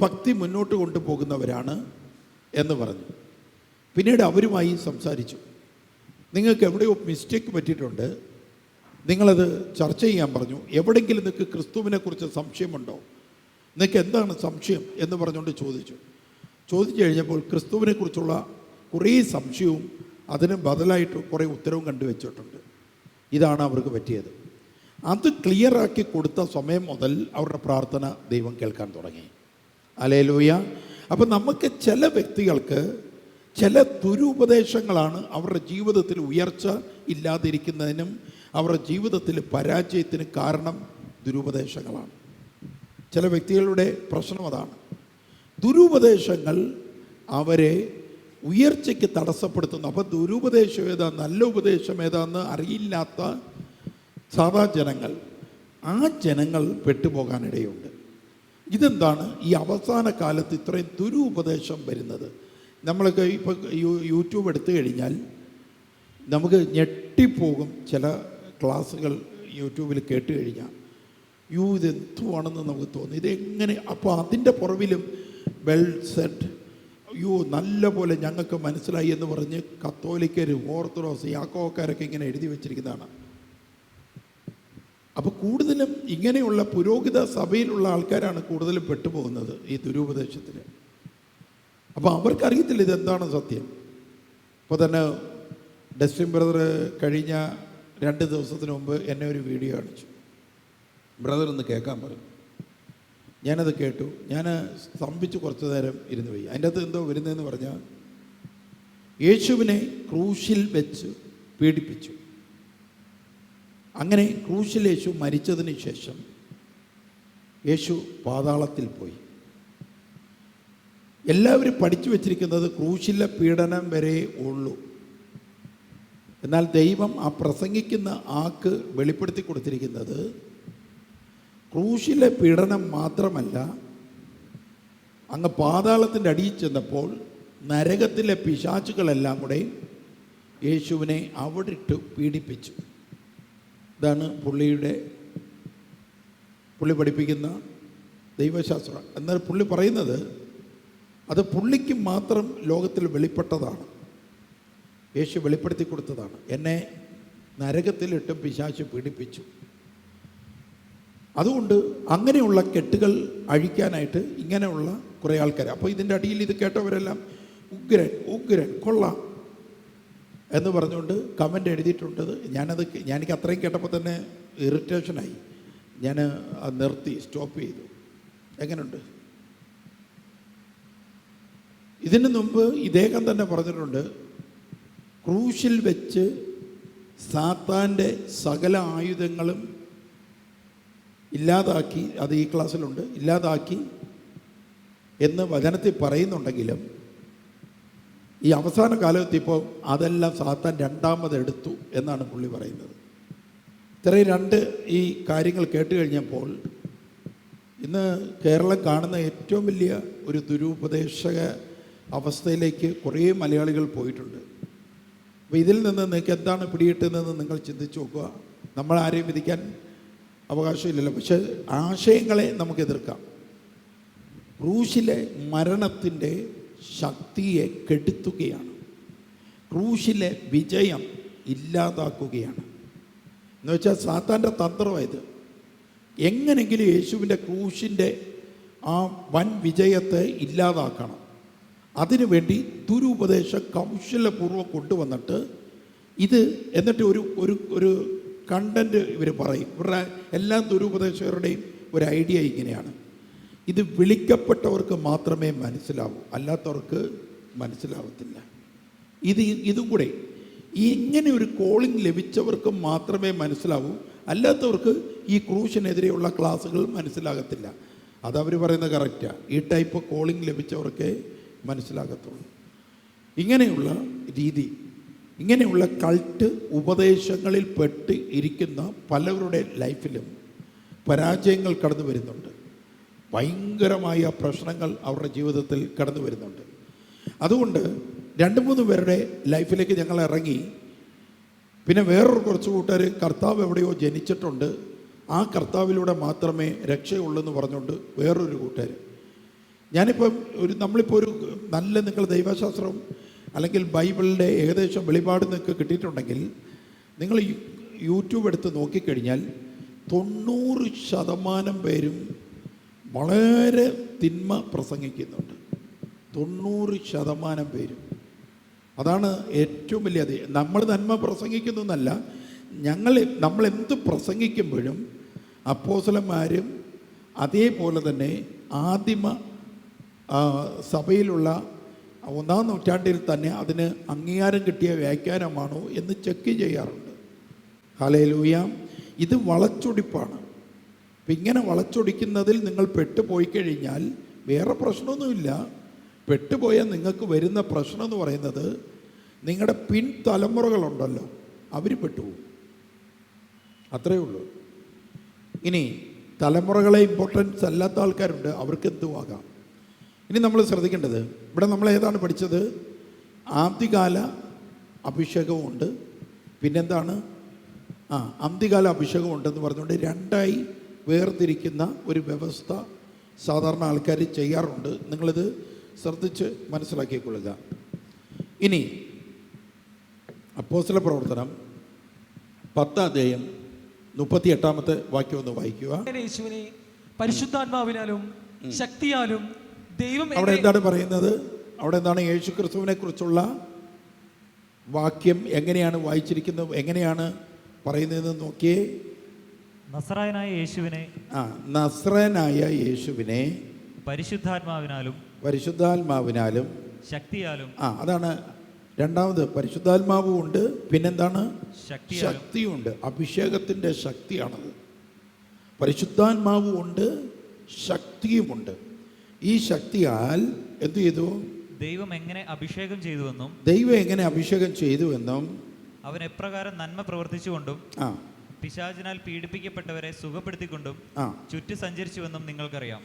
ഭക്തി മുന്നോട്ട് കൊണ്ടുപോകുന്നവരാണ് എന്ന് പറഞ്ഞു. പിന്നീട് അവരുമായി സംസാരിച്ചു. നിങ്ങൾക്ക് എവിടെയോ മിസ്റ്റേക്ക് പറ്റിയിട്ടുണ്ട്, നിങ്ങളത് ചർച്ച ചെയ്യാൻ പറഞ്ഞു. എവിടെയെങ്കിലും നിങ്ങൾക്ക് ക്രിസ്തുവിനെക്കുറിച്ച് സംശയമുണ്ടോ? നിങ്ങൾക്ക് എന്താണ് സംശയം എന്ന് പറഞ്ഞുകൊണ്ട് ചോദിച്ചു കഴിഞ്ഞപ്പോൾ ക്രിസ്തുവിനെക്കുറിച്ചുള്ള കുറേ സംശയവും അതിന് ബദലായിട്ട് കുറേ ഉത്തരവും കണ്ടുവച്ചിട്ടുണ്ട്. ഇതാണ് അവർക്ക് പറ്റിയത്. അത് ക്ലിയറാക്കി കൊടുത്ത സമയം മുതൽ അവരുടെ പ്രാർത്ഥന ദൈവം കേൾക്കാൻ തുടങ്ങി. ഹല്ലേലൂയ. അപ്പം നമുക്ക് ചില വ്യക്തികൾക്ക് ചില ദുരുപദേശങ്ങളാണ് അവരുടെ ജീവിതത്തിൽ ഉയർച്ച ഇല്ലാതിരിക്കുന്നതിനും അവരുടെ ജീവിതത്തിൽ പരാജയത്തിന് കാരണം ദുരുപദേശങ്ങളാണ്. ചില വ്യക്തികളുടെ പ്രശ്നം അതാണ്. ദുരുപദേശങ്ങൾ അവരെ ഉയർച്ചയ്ക്ക് തടസ്സപ്പെടുത്തുന്നു. അപ്പോൾ ദുരുപദേശം ഏതാ, നല്ല ഉപദേശം ഏതാന്ന് അറിയില്ലാത്ത സാധാ ജനങ്ങൾ, ആ ജനങ്ങൾ പെട്ടുപോകാനിടയുണ്ട്. ഇതെന്താണ് ഈ അവസാന കാലത്ത് ഇത്രയും ദുരുപദേശം വരുന്നത്? നമ്മളൊക്കെ ഇപ്പോൾ യൂട്യൂബ് എടുത്തു കഴിഞ്ഞാൽ നമുക്ക് ഞെട്ടിപ്പോകും. ചില ക്ലാസ്സുകൾ യൂട്യൂബിൽ കേട്ട് കഴിഞ്ഞാൽ ഇതെന്തുവാണെന്ന് നമുക്ക് തോന്നി. ഇതെങ്ങനെ? അപ്പോൾ അതിൻ്റെ പുറവിലും വെൽ സെഡ്, നല്ല പോലെ ഞങ്ങൾക്ക് മനസ്സിലായി എന്ന് പറഞ്ഞ് കത്തോലിക്കർ, ഓർത്തഡോക്സ്, യാക്കോക്കാരൊക്കെ ഇങ്ങനെ എഴുതി വെച്ചിരിക്കുന്നതാണ്. അപ്പോൾ കൂടുതലും ഇങ്ങനെയുള്ള പുരോഹിത സഭയിലുള്ള ആൾക്കാരാണ് കൂടുതലും പെട്ടുപോകുന്നത് ഈ ദുരുപദേശത്തിൽ. അപ്പോൾ അവർക്കറിയത്തില്ല ഇതെന്താണ് സത്യം. ഇപ്പോൾ തന്നെ ഡസ്റ്റിൻ ബ്രദർ കഴിഞ്ഞ 2 ദിവസത്തിന് മുമ്പ് എന്നെ ഒരു വീഡിയോ കാണിച്ചു. ബ്രദർ ഒന്ന് കേൾക്കാൻ പറഞ്ഞു. ഞാനത് കേട്ടു. ഞാൻ സ്തംഭിച്ച് കുറച്ച് നേരം ഇരുന്ന് പോയി. അതിൻ്റെ അകത്ത് എന്തോ വരുന്നതെന്ന് പറഞ്ഞാൽ, യേശുവിനെ ക്രൂശിൽ വെച്ച് പീഡിപ്പിച്ചു. അങ്ങനെ ക്രൂശിൽ യേശു മരിച്ചതിന് ശേഷം യേശു പാതാളത്തിൽ പോയി. എല്ലാവരും പഠിച്ചു വച്ചിരിക്കുന്നത് ക്രൂശിലെ പീഡനം വരെ ഉള്ളൂ. എന്നാൽ ദൈവം ആ പ്രസംഗിക്കുന്ന ആൾക്ക് വെളിപ്പെടുത്തി കൊടുത്തിരിക്കുന്നത് ക്രൂശിലെ പീഡനം മാത്രമല്ല, അങ്ങ് പാതാളത്തിൻ്റെ അടിയിൽ ചെന്നപ്പോൾ നരകത്തിലെ പിശാചുകളെല്ലാം കൂടെ യേശുവിനെ അവിടെ ഇട്ട് പീഡിപ്പിച്ചു. ഇതാണ് പുള്ളി പഠിപ്പിക്കുന്ന ദൈവശാസ്ത്രം. എന്നാൽ പുള്ളി പറയുന്നത് അത് പുള്ളിക്ക് മാത്രം ലോകത്തിൽ വെളിപ്പെട്ടതാണ്. യേശു വെളിപ്പെടുത്തി കൊടുത്തതാണ്. എന്നെ നരകത്തിലിട്ട് പിശാച് പീഡിപ്പിച്ചു. അതുകൊണ്ട് അങ്ങനെയുള്ള കെട്ടുകൾ അഴിക്കാനായിട്ട് ഇങ്ങനെയുള്ള കുറേ ആൾക്കാർ. അപ്പോൾ ഇതിൻ്റെ അടിയിൽ ഇത് കേട്ടവരെല്ലാം ഉഗ്രൻ കൊള്ളാം എന്ന് പറഞ്ഞുകൊണ്ട് കമൻ്റ് എഴുതിയിട്ടുണ്ട്. എനിക്ക് അത്രയും കേട്ടപ്പോൾ തന്നെ ഇറിറ്റേഷനായി. ഞാൻ നിർത്തി, സ്റ്റോപ്പ് ചെയ്തു. എങ്ങനെയുണ്ട്? ഇതിന് മുമ്പ് ഇദ്ദേഹം തന്നെ പറഞ്ഞിട്ടുണ്ട്, ക്രൂശിൽ വെച്ച് സാത്താൻ്റെ സകല ആയുധങ്ങളും ഇല്ലാതാക്കി, അത് ഈ ക്ലാസ്സിലുണ്ട്, ഇല്ലാതാക്കി എന്ന് വചനത്തിൽ പറയുന്നുണ്ടെങ്കിലും ഈ അവസാന കാലത്തെത്തിപ്പോൾ അതെല്ലാം സാത്താൻ രണ്ടാമതെടുത്തു എന്നാണ് പുള്ളി പറയുന്നത്. ഇത്രയും ഈ കാര്യങ്ങൾ കേട്ട് കഴിഞ്ഞപ്പോൾ ഇന്ന് കേരളം കാണുന്ന ഏറ്റവും വലിയ ഒരു ദുരുപദേശക അവസ്ഥയിലേക്ക് കുറേ മലയാളികൾ പോയിട്ടുണ്ട്. അപ്പോൾ ഇതിൽ നിന്ന് നിങ്ങൾക്ക് എന്താണ് പിടികിട്ടുന്നതെന്ന് നിങ്ങൾ ചിന്തിച്ച് നോക്കുക. നമ്മൾ ആരെയും വിധിക്കാൻ അവകാശമില്ലല്ലോ. പക്ഷേ ആശയങ്ങളെ നമുക്ക് എതിർക്കാം. ക്രൂശിലെ മരണത്തിൻ്റെ ശക്തിയെ കെടുത്തുകയാണ്. ക്രൂശിലെ വിജയം ഇല്ലാതാക്കുകയാണ്. എന്നുവെച്ചാൽ സാത്താൻ്റെ തന്ത്രമായത് എങ്ങനെങ്കിലും യേശുവിൻ്റെ ക്രൂശിൻ്റെ ആ വൻ വിജയത്തെ ഇല്ലാതാക്കണം. അതിനുവേണ്ടി ദുരുപദേശം കൗശലപൂർവ്വം കൊണ്ടുവന്നിട്ട് എന്നിട്ട് ഒരു കണ്ടൻറ്റ് ഇവർ പറയും. ഇവരുടെ എല്ലാ ദുരുപദേശകരുടെയും ഒരു ഐഡിയ ഇങ്ങനെയാണ്: ഇത് വിളിക്കപ്പെട്ടവർക്ക് മാത്രമേ മനസ്സിലാവൂ, അല്ലാത്തവർക്ക് മനസ്സിലാവത്തില്ല. ഇതും കൂടെ ഇങ്ങനെ ഒരു കോളിംഗ് ലഭിച്ചവർക്ക് മാത്രമേ മനസ്സിലാവൂ, അല്ലാത്തവർക്ക് ഈ ക്രൂശിനെതിരെയുള്ള ക്ലാസ്സുകൾ മനസ്സിലാകത്തില്ല. അതവർ പറയുന്നത് കറക്റ്റാണ്. ഈ ടൈപ്പ് കോളിംഗ് ലഭിച്ചവർക്കേ മനസ്സിലാകത്തുള്ളൂ. ഇങ്ങനെയുള്ള രീതി, ഇങ്ങനെയുള്ള കൾട്ട് ഉപദേശങ്ങളിൽ പെട്ട് ഇരിക്കുന്ന പലവരുടെ ലൈഫിലും പരാജയങ്ങൾ കടന്നു വരുന്നുണ്ട്. ഭയങ്കരമായ പ്രശ്നങ്ങൾ അവരുടെ ജീവിതത്തിൽ കടന്നു വരുന്നുണ്ട്. അതുകൊണ്ട് 2-3 പേരുടെ ലൈഫിലേക്ക് ഞങ്ങൾ ഇറങ്ങി. പിന്നെ വേറൊരു കുറച്ച് കൂട്ടുകാർ കർത്താവ് എവിടെയോ ജനിച്ചിട്ടുണ്ട്, ആ കർത്താവിലൂടെ മാത്രമേ രക്ഷയുള്ളൂ എന്ന് പറഞ്ഞുകൊണ്ട് വേറൊരു കൂട്ടുകാർ. നമ്മളിപ്പോൾ ഒരു നല്ല നിങ്ങൾ ദൈവശാസ്ത്രം അല്ലെങ്കിൽ ബൈബിളിൻ്റെ ഏകദേശം വെളിപാട് നിങ്ങൾക്ക് കിട്ടിയിട്ടുണ്ടെങ്കിൽ നിങ്ങൾ യൂട്യൂബ് എടുത്ത് നോക്കിക്കഴിഞ്ഞാൽ 90% പേരും വളരെ തിന്മ പ്രസംഗിക്കുന്നുണ്ട്. 90% പേരും. അതാണ് ഏറ്റവും വലിയ നമ്മൾ നന്മ പ്രസംഗിക്കുന്നു എന്നല്ല, നമ്മളെന്ത് പ്രസംഗിക്കുമ്പോഴും അപ്പോസ്തലന്മാരും അതേപോലെ തന്നെ ആദിമ സഭയിലുള്ള 1-ാം നൂറ്റാണ്ടിൽ തന്നെ അതിന് അംഗീകാരം കിട്ടിയ വ്യാഖ്യാനമാണോ എന്ന് ചെക്ക് ചെയ്യാറുണ്ട്. ഹല്ലേലൂയ. ഇത് വളച്ചൊടിപ്പാണ്. അപ്പം ഇങ്ങനെ വളച്ചൊടിക്കുന്നതിൽ നിങ്ങൾ പെട്ടുപോയി കഴിഞ്ഞാൽ വേറെ പ്രശ്നമൊന്നുമില്ല. പെട്ടുപോയാൽ നിങ്ങൾക്ക് വരുന്ന പ്രശ്നം എന്ന് പറയുന്നത് നിങ്ങളുടെ പിൻതലമുറകളുണ്ടല്ലോ, അവർ പെട്ടുപോകും. അത്രയേ ഉള്ളൂ. ഇനി തലമുറകളെ ഇമ്പോർട്ടൻസ് അല്ലാത്ത ആൾക്കാരുണ്ട്, അവർക്ക് എന്തുവാകാം. ഇനി നമ്മൾ ശ്രദ്ധിക്കേണ്ടത്, ഇവിടെ നമ്മൾ ഏതാണ് പഠിച്ചത്? ആദ്യകാല അഭിഷേകമുണ്ട്, പിന്നെന്താണ്? അന്ത്യകാല അഭിഷേകമുണ്ടെന്ന് പറഞ്ഞുകൊണ്ട് 2ആയി വേർതിരിക്കുന്ന ഒരു വ്യവസ്ഥ സാധാരണ ആൾക്കാർ ചെയ്യാറുണ്ട്. നിങ്ങളിത് ശ്രദ്ധിച്ച് മനസ്സിലാക്കിക്കൊള്ളുക. ഇനി അപ്പോസ്തല പ്രവർത്തനം 10-ാം അധ്യായം 38-ാമത്തെ വാക്യം ഒന്ന് വായിക്കുക. യേശുവിനെ പരിശുദ്ധാത്മാവിനാലും ശക്തിയാലും ദൈവം. അവിടെ എന്താണ് പറയുന്നത്? അവിടെ എന്താണ് യേശു ക്രിസ്തുവിനെ കുറിച്ചുള്ള വാക്യം എങ്ങനെയാണ് വായിച്ചിരിക്കുന്നത്, എങ്ങനെയാണ് പറയുന്നതെന്ന് നോക്കിയേ. നസ്രായനായ യേശുവിനെ പരിശുദ്ധാത്മാവിനാലും ശക്തിയാലും. അതാണ് രണ്ടാമത്. പരിശുദ്ധാത്മാവും ഉണ്ട്, പിന്നെന്താണ്? ശക്തിയുണ്ട്. അഭിഷേകത്തിൻ്റെ ശക്തിയാണത്. പരിശുദ്ധാത്മാവും ഉണ്ട്, ശക്തിയുമുണ്ട്. ഈ ശക്തിയാൽ എന്ത് ചെയ്തു? ദൈവം എങ്ങനെ അഭിഷേകം ചെയ്തുവെന്നും അവൻ എപ്രകാരം നന്മ പ്രവർത്തിച്ചുകൊണ്ടും പിശാചിനാൽ പീഡിപ്പിക്കപ്പെട്ടവരെ സുഖപ്പെടുത്തിക്കൊണ്ടും ചുറ്റി സഞ്ചരിച്ചുവെന്നും നിങ്ങൾക്കറിയാം.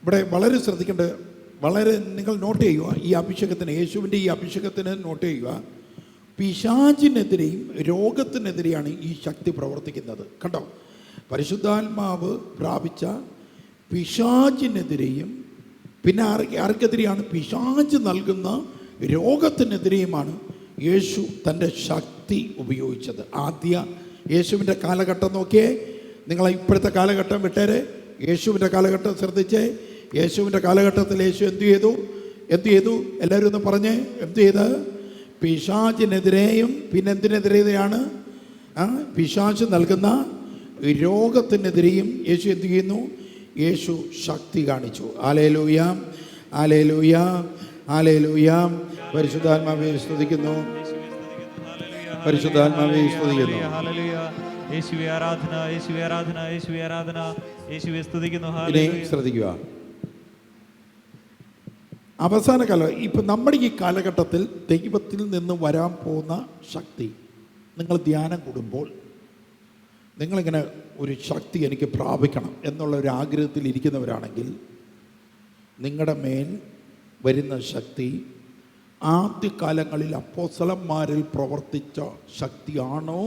ഇവിടെ വളരെ ശ്രദ്ധിക്കേണ്ട, വളരെ നിങ്ങൾ നോട്ട് ചെയ്യുക. ഈ അഭിഷേകത്തിന്, യേശുവിൻ്റെ ഈ അഭിഷേകത്തിന് നോട്ട് ചെയ്യുക. പിശാചിനെതിരെയും രോഗത്തിനെതിരെയാണ് ഈ ശക്തി പ്രവർത്തിക്കുന്നത്. കണ്ടോ? പരിശുദ്ധാത്മാവ് പ്രാപിച്ച പിശാചിനെതിരെയും പിന്നെ ആർക്കെതിരെയാണ്? പിശാച് നൽകുന്ന രോഗത്തിനെതിരെയുമാണ് യേശു തൻ്റെ ശക്തി ഉപയോഗിച്ചത്. യേശുവിൻ്റെ കാലഘട്ടം നോക്കിയേ. നിങ്ങളെ ഇപ്പോഴത്തെ കാലഘട്ടം വിട്ടേരെ, യേശുവിൻ്റെ കാലഘട്ടം ശ്രദ്ധിച്ചേ. യേശുവിൻ്റെ കാലഘട്ടത്തിൽ യേശു എന്തു ചെയ്തു? എല്ലാവരും ഒന്ന് പറഞ്ഞേ. എന്തു ചെയ്ത്? പിശാചിനെതിരെയും പിന്നെ എന്തിനെതിരെയാണ്? പിശാച് നൽകുന്ന രോഗത്തിനെതിരെയും യേശു എന്തു ചെയ്യുന്നു? യേശു ശക്തി കാണിച്ചു. ഹല്ലേലൂയ, ഹല്ലേലൂയ, ഹല്ലേലൂയ. പരിശുദ്ധാത്മാവേ സ്തുതിക്കുന്നു, പരിശുദ്ധാത്മാവേ സ്തുതിക്കുന്നു. യേശുവേ ആരാധന, യേശുവേ ആരാധന, യേശുവേ ആരാധന, യേശുവേ സ്തുതിക്കുന്നു. ശ്രദ്ധിക്കുക. അവസാന കാലം ഇപ്പം നമ്മുടെ ഈ കാലഘട്ടത്തിൽ ദൈവത്തിൽ നിന്ന് വരാൻ പോകുന്ന ശക്തി, നിങ്ങൾ ധ്യാനം കൂടുമ്പോൾ നിങ്ങളിങ്ങനെ ഒരു ശക്തി എനിക്ക് പ്രാപിക്കണം എന്നുള്ള ഒരു ആഗ്രഹത്തിൽ ഇരിക്കുന്നവരാണെങ്കിൽ നിങ്ങളുടെ മേൽ വരുന്ന ശക്തി ആദ്യകാലങ്ങളിൽ അപ്പോസ്തലന്മാരിൽ പ്രവർത്തിച്ച ശക്തിയാണോ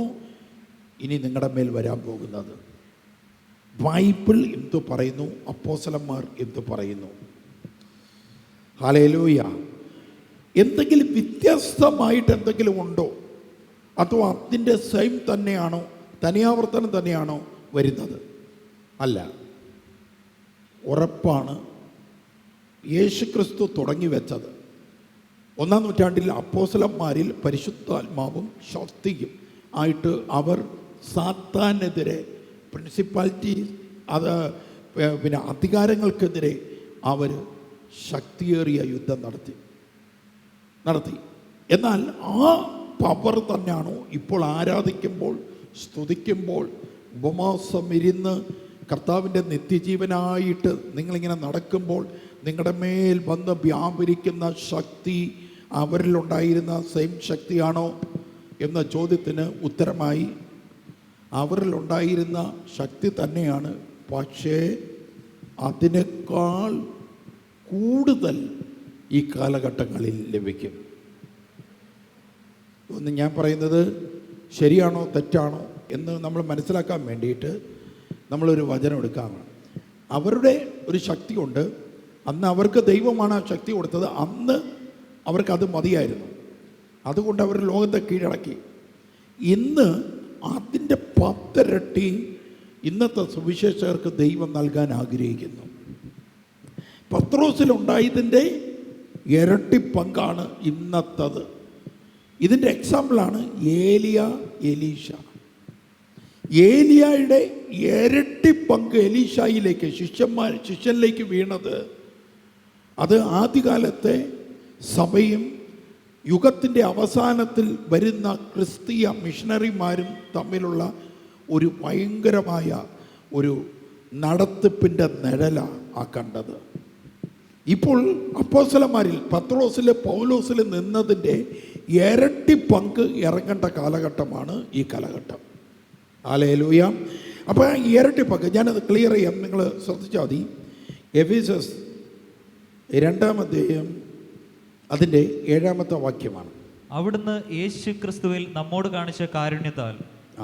ഇനി നിങ്ങളുടെ മേൽ വരാൻ പോകുന്നത്? ബൈബിൾ എന്തു പറയുന്നു, അപ്പോസ്തലന്മാർ എന്തു പറയുന്നു? ഹല്ലേലൂയ. എന്തെങ്കിലും വ്യത്യസ്തമായിട്ട് എന്തെങ്കിലും ഉണ്ടോ, അതോ അതിൻ്റെ സെയിം തന്നെയാണോ, തനിയാവർത്തനം തന്നെയാണോ വരുന്നത്? അല്ല, ഉറപ്പാണ് യേശുക്രിസ്തു തുടങ്ങി വെച്ചത്. 1-ാം നൂറ്റാണ്ടിൽ അപ്പോസ്തലന്മാരിൽ പരിശുദ്ധാത്മാവും ശക്തിയും ആയിട്ട് അവർ സാത്താനെതിരെ, പ്രിൻസിപ്പാലിറ്റി, അത് പിന്നെ അധികാരങ്ങൾക്കെതിരെ അവർ ശക്തിയേറിയ യുദ്ധം നടത്തി. എന്നാൽ ആ പവർ തന്നെയാണോ ഇപ്പോൾ ആരാധിക്കുമ്പോൾ, സ്തുതിക്കുമ്പോൾ, ഉപവാസം ഇരുന്ന് കർത്താവിൻ്റെ നിത്യജീവനായിട്ട് നിങ്ങളിങ്ങനെ നടക്കുമ്പോൾ നിങ്ങളുടെ മേൽ വന്ന് വ്യാപരിക്കുന്ന ശക്തി അവരിലുണ്ടായിരുന്ന സെയിം ശക്തിയാണോ എന്ന ചോദ്യത്തിന് ഉത്തരമായി അവരിലുണ്ടായിരുന്ന ശക്തി തന്നെയാണ്. പക്ഷേ അതിനേക്കാൾ കൂടുതൽ ഈ കാലഘട്ടങ്ങളിൽ ലഭിക്കും. ഒന്ന് ഞാൻ പറയുന്നത് ശരിയാണോ തെറ്റാണോ എന്ന് നമ്മൾ മനസ്സിലാക്കാൻ വേണ്ടിയിട്ട് നമ്മളൊരു വചനം എടുക്കാറാണ്. അവരുടെ ഒരു ശക്തി കൊണ്ട്, അന്ന് അവർക്ക് ദൈവമാണ് ആ ശക്തി കൊടുത്തത്, അന്ന് അവർക്കത് മതിയായിരുന്നു. അതുകൊണ്ട് അവർ ലോകത്തെ കീഴടക്കി. ഇന്ന് അതിൻ്റെ 10 ഇരട്ടി ഇന്നത്തെ സുവിശേഷകർക്ക് ദൈവം നൽകാൻ ആഗ്രഹിക്കുന്നു. പത്രോസിലുണ്ടായതിൻ്റെ ഇരട്ടി പങ്കാണ് ഇന്നത്തത്. ഇതിൻ്റെ എക്സാമ്പിളാണ് എലീശ. ഏലിയായുടെ ഇരട്ടി പങ്ക് എലീശായിലേക്ക്, ശിഷ്യനിലേക്ക് വീണത്, അത് ആദ്യകാലത്തെ സഭയും യുഗത്തിൻ്റെ അവസാനത്തിൽ വരുന്ന ക്രിസ്തീയ മിഷണറിമാരും തമ്മിലുള്ള ഒരു ഭയങ്കരമായ ഒരു നടത്തിപ്പിൻ്റെ നിഴലാണ് ആ കണ്ടത്. ഇപ്പോൾ അപ്പോസ്തലന്മാരിൽ പത്രോസിൽ, പൗലോസിൽ നിന്നതിൻ്റെ ഇരട്ടി പങ്ക് ഇറങ്ങേണ്ട കാലഘട്ടമാണ് ഈ കാലഘട്ടം. ഹല്ലേലൂയ. അപ്പോൾ ഈ ഇരട്ടി പങ്ക് ഞാനത് ക്ലിയർ ചെയ്യാം, നിങ്ങൾ ശ്രദ്ധിച്ചാൽ മതി. എഫേസ്യസ് 2-ാം അധ്യായം അതിൻ്റെ 7-ാമത്തെ വാക്യമാണ്. അവിടുന്ന് യേശു ക്രിസ്തുവിൽ നമ്മോട് കാണിച്ച കാരുണ്യത്താൽ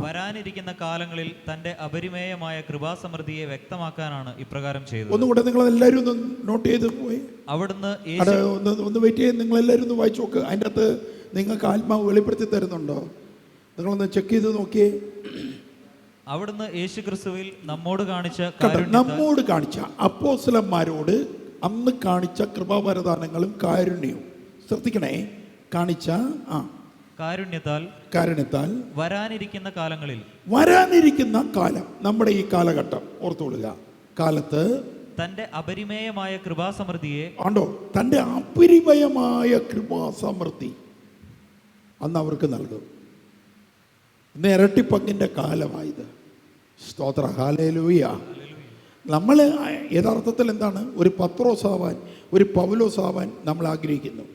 വരാനിരിക്കുന്ന കാലങ്ങളിൽ തന്റെ അപരിമേയമായ കൃപാസമൃദ്ധിയെ വ്യക്തമാക്കാനാണ് ഇപ്രകാരം ചെയ്തത്. ഒന്നുകൂടെ നിങ്ങൾ എല്ലാവരും ഒന്ന് നോട്ട് ചെയ്ത് പോയി. അവിടുന്ന് ഒന്ന് വെയിറ്റ് ചെയ്ത് നിങ്ങൾ എല്ലാവരും ഒന്ന് വായിച്ചു നോക്ക്. അതിൻ്റെ അകത്ത് നിങ്ങൾക്ക് ആത്മാവ് വെളിപ്പെടുത്തി തരുന്നുണ്ടോ? നിങ്ങളൊന്ന് ചെക്ക് ചെയ്ത് നോക്കിയേ. അവിടുന്ന് യേശു ക്രിസ്തുവിൽ നമ്മോട് കാണിച്ച അപ്പോസ്തലന്മാരോട് അന്ന് കാണിച്ച കൃപാവരദാനങ്ങളും കാരുണ്യവും ശ്രദ്ധിക്കണേ. കാണിച്ച കാരുണ്യത്താൽ വരാനിരിക്കുന്ന കാലം, നമ്മുടെ ഈ കാലഘട്ടം ഓർത്തുകൊള്ളുക. കാലത്ത് തന്റെ അപരിമേയമായ കൃപാസമൃദ്ധിയെ ആണ്ടോ, തൻ്റെ അപരിമയമായ കൃപാസമൃദ്ധി അന്ന് അവർക്ക് നൽകും. ഇന്ന് ഇരട്ടിപ്പങ്കിൻ്റെ കാലമായത്. സ്തോത്ര. ഹല്ലേലൂയ. നമ്മൾ യഥാർത്ഥത്തിൽ എന്താണ്, ഒരു പത്രോസാവാൻ, ഒരു പൗലോസാവാൻ നമ്മൾ ആഗ്രഹിക്കുന്നു.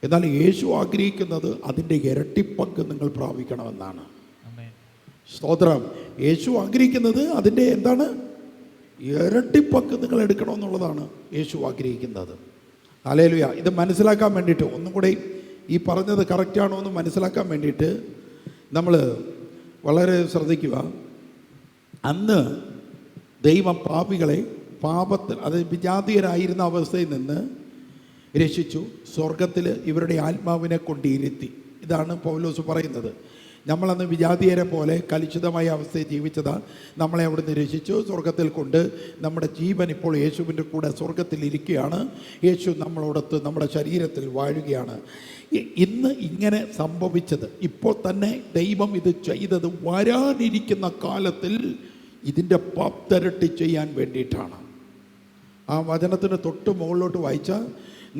എന്നാൽ യേശു ആഗ്രഹിക്കുന്നത് അതിൻ്റെ ഇരട്ടിപ്പങ്ക് നിങ്ങൾ പ്രാപിക്കണമെന്നാണ്. സ്തോത്രം. യേശു ആഗ്രഹിക്കുന്നത് അതിൻ്റെ എന്താണ്, ഇരട്ടിപ്പങ്ക് നിങ്ങൾ എടുക്കണമെന്നുള്ളതാണ് യേശു ആഗ്രഹിക്കുന്നത്. ഹല്ലേലൂയ. ഇത് മനസ്സിലാക്കാൻ വേണ്ടിയിട്ട് ഒന്നും കൂടെ ഈ പറഞ്ഞത് കറക്റ്റാണോ എന്ന് മനസ്സിലാക്കാൻ വേണ്ടിയിട്ട് നമ്മൾ വളരെ ശ്രദ്ധിക്കുക. അന്ന് ദൈവം പാപികളെ പാപത്തിൽ, അതായത് വിജാതീയരായിരുന്ന അവസ്ഥയിൽ നിന്ന് രക്ഷിച്ചു. സ്വർഗത്തിൽ ഇവരുടെ ആത്മാവിനെ കൊണ്ടിരുത്തി. ഇതാണ് പൗലോസ് പറയുന്നത്. നമ്മളന്ന് വിജാതീയരെ പോലെ കലുഷിതമായ അവസ്ഥയിൽ ജീവിച്ചതാണ്. നമ്മളെ അവിടുന്ന് രക്ഷിച്ചു, സ്വർഗത്തിൽ കൊണ്ട് നമ്മുടെ ജീവൻ ഇപ്പോൾ യേശുവിൻ്റെ കൂടെ സ്വർഗത്തിൽ ഇരിക്കുകയാണ്. യേശു നമ്മളോടൊത്ത് നമ്മുടെ ശരീരത്തിൽ വാഴുകയാണ്. ഇന്ന് ഇങ്ങനെ സംഭവിച്ചത്, ഇപ്പോൾ തന്നെ ദൈവം ഇത് ചെയ്തത് വരാനിരിക്കുന്ന കാലത്തിൽ ഇതിൻ്റെ 10 ഇരട്ടി ചെയ്യാൻ വേണ്ടിയിട്ടാണ്. ആ വചനത്തിന് തൊട്ട് മുകളിലോട്ട് വായിച്ചാൽ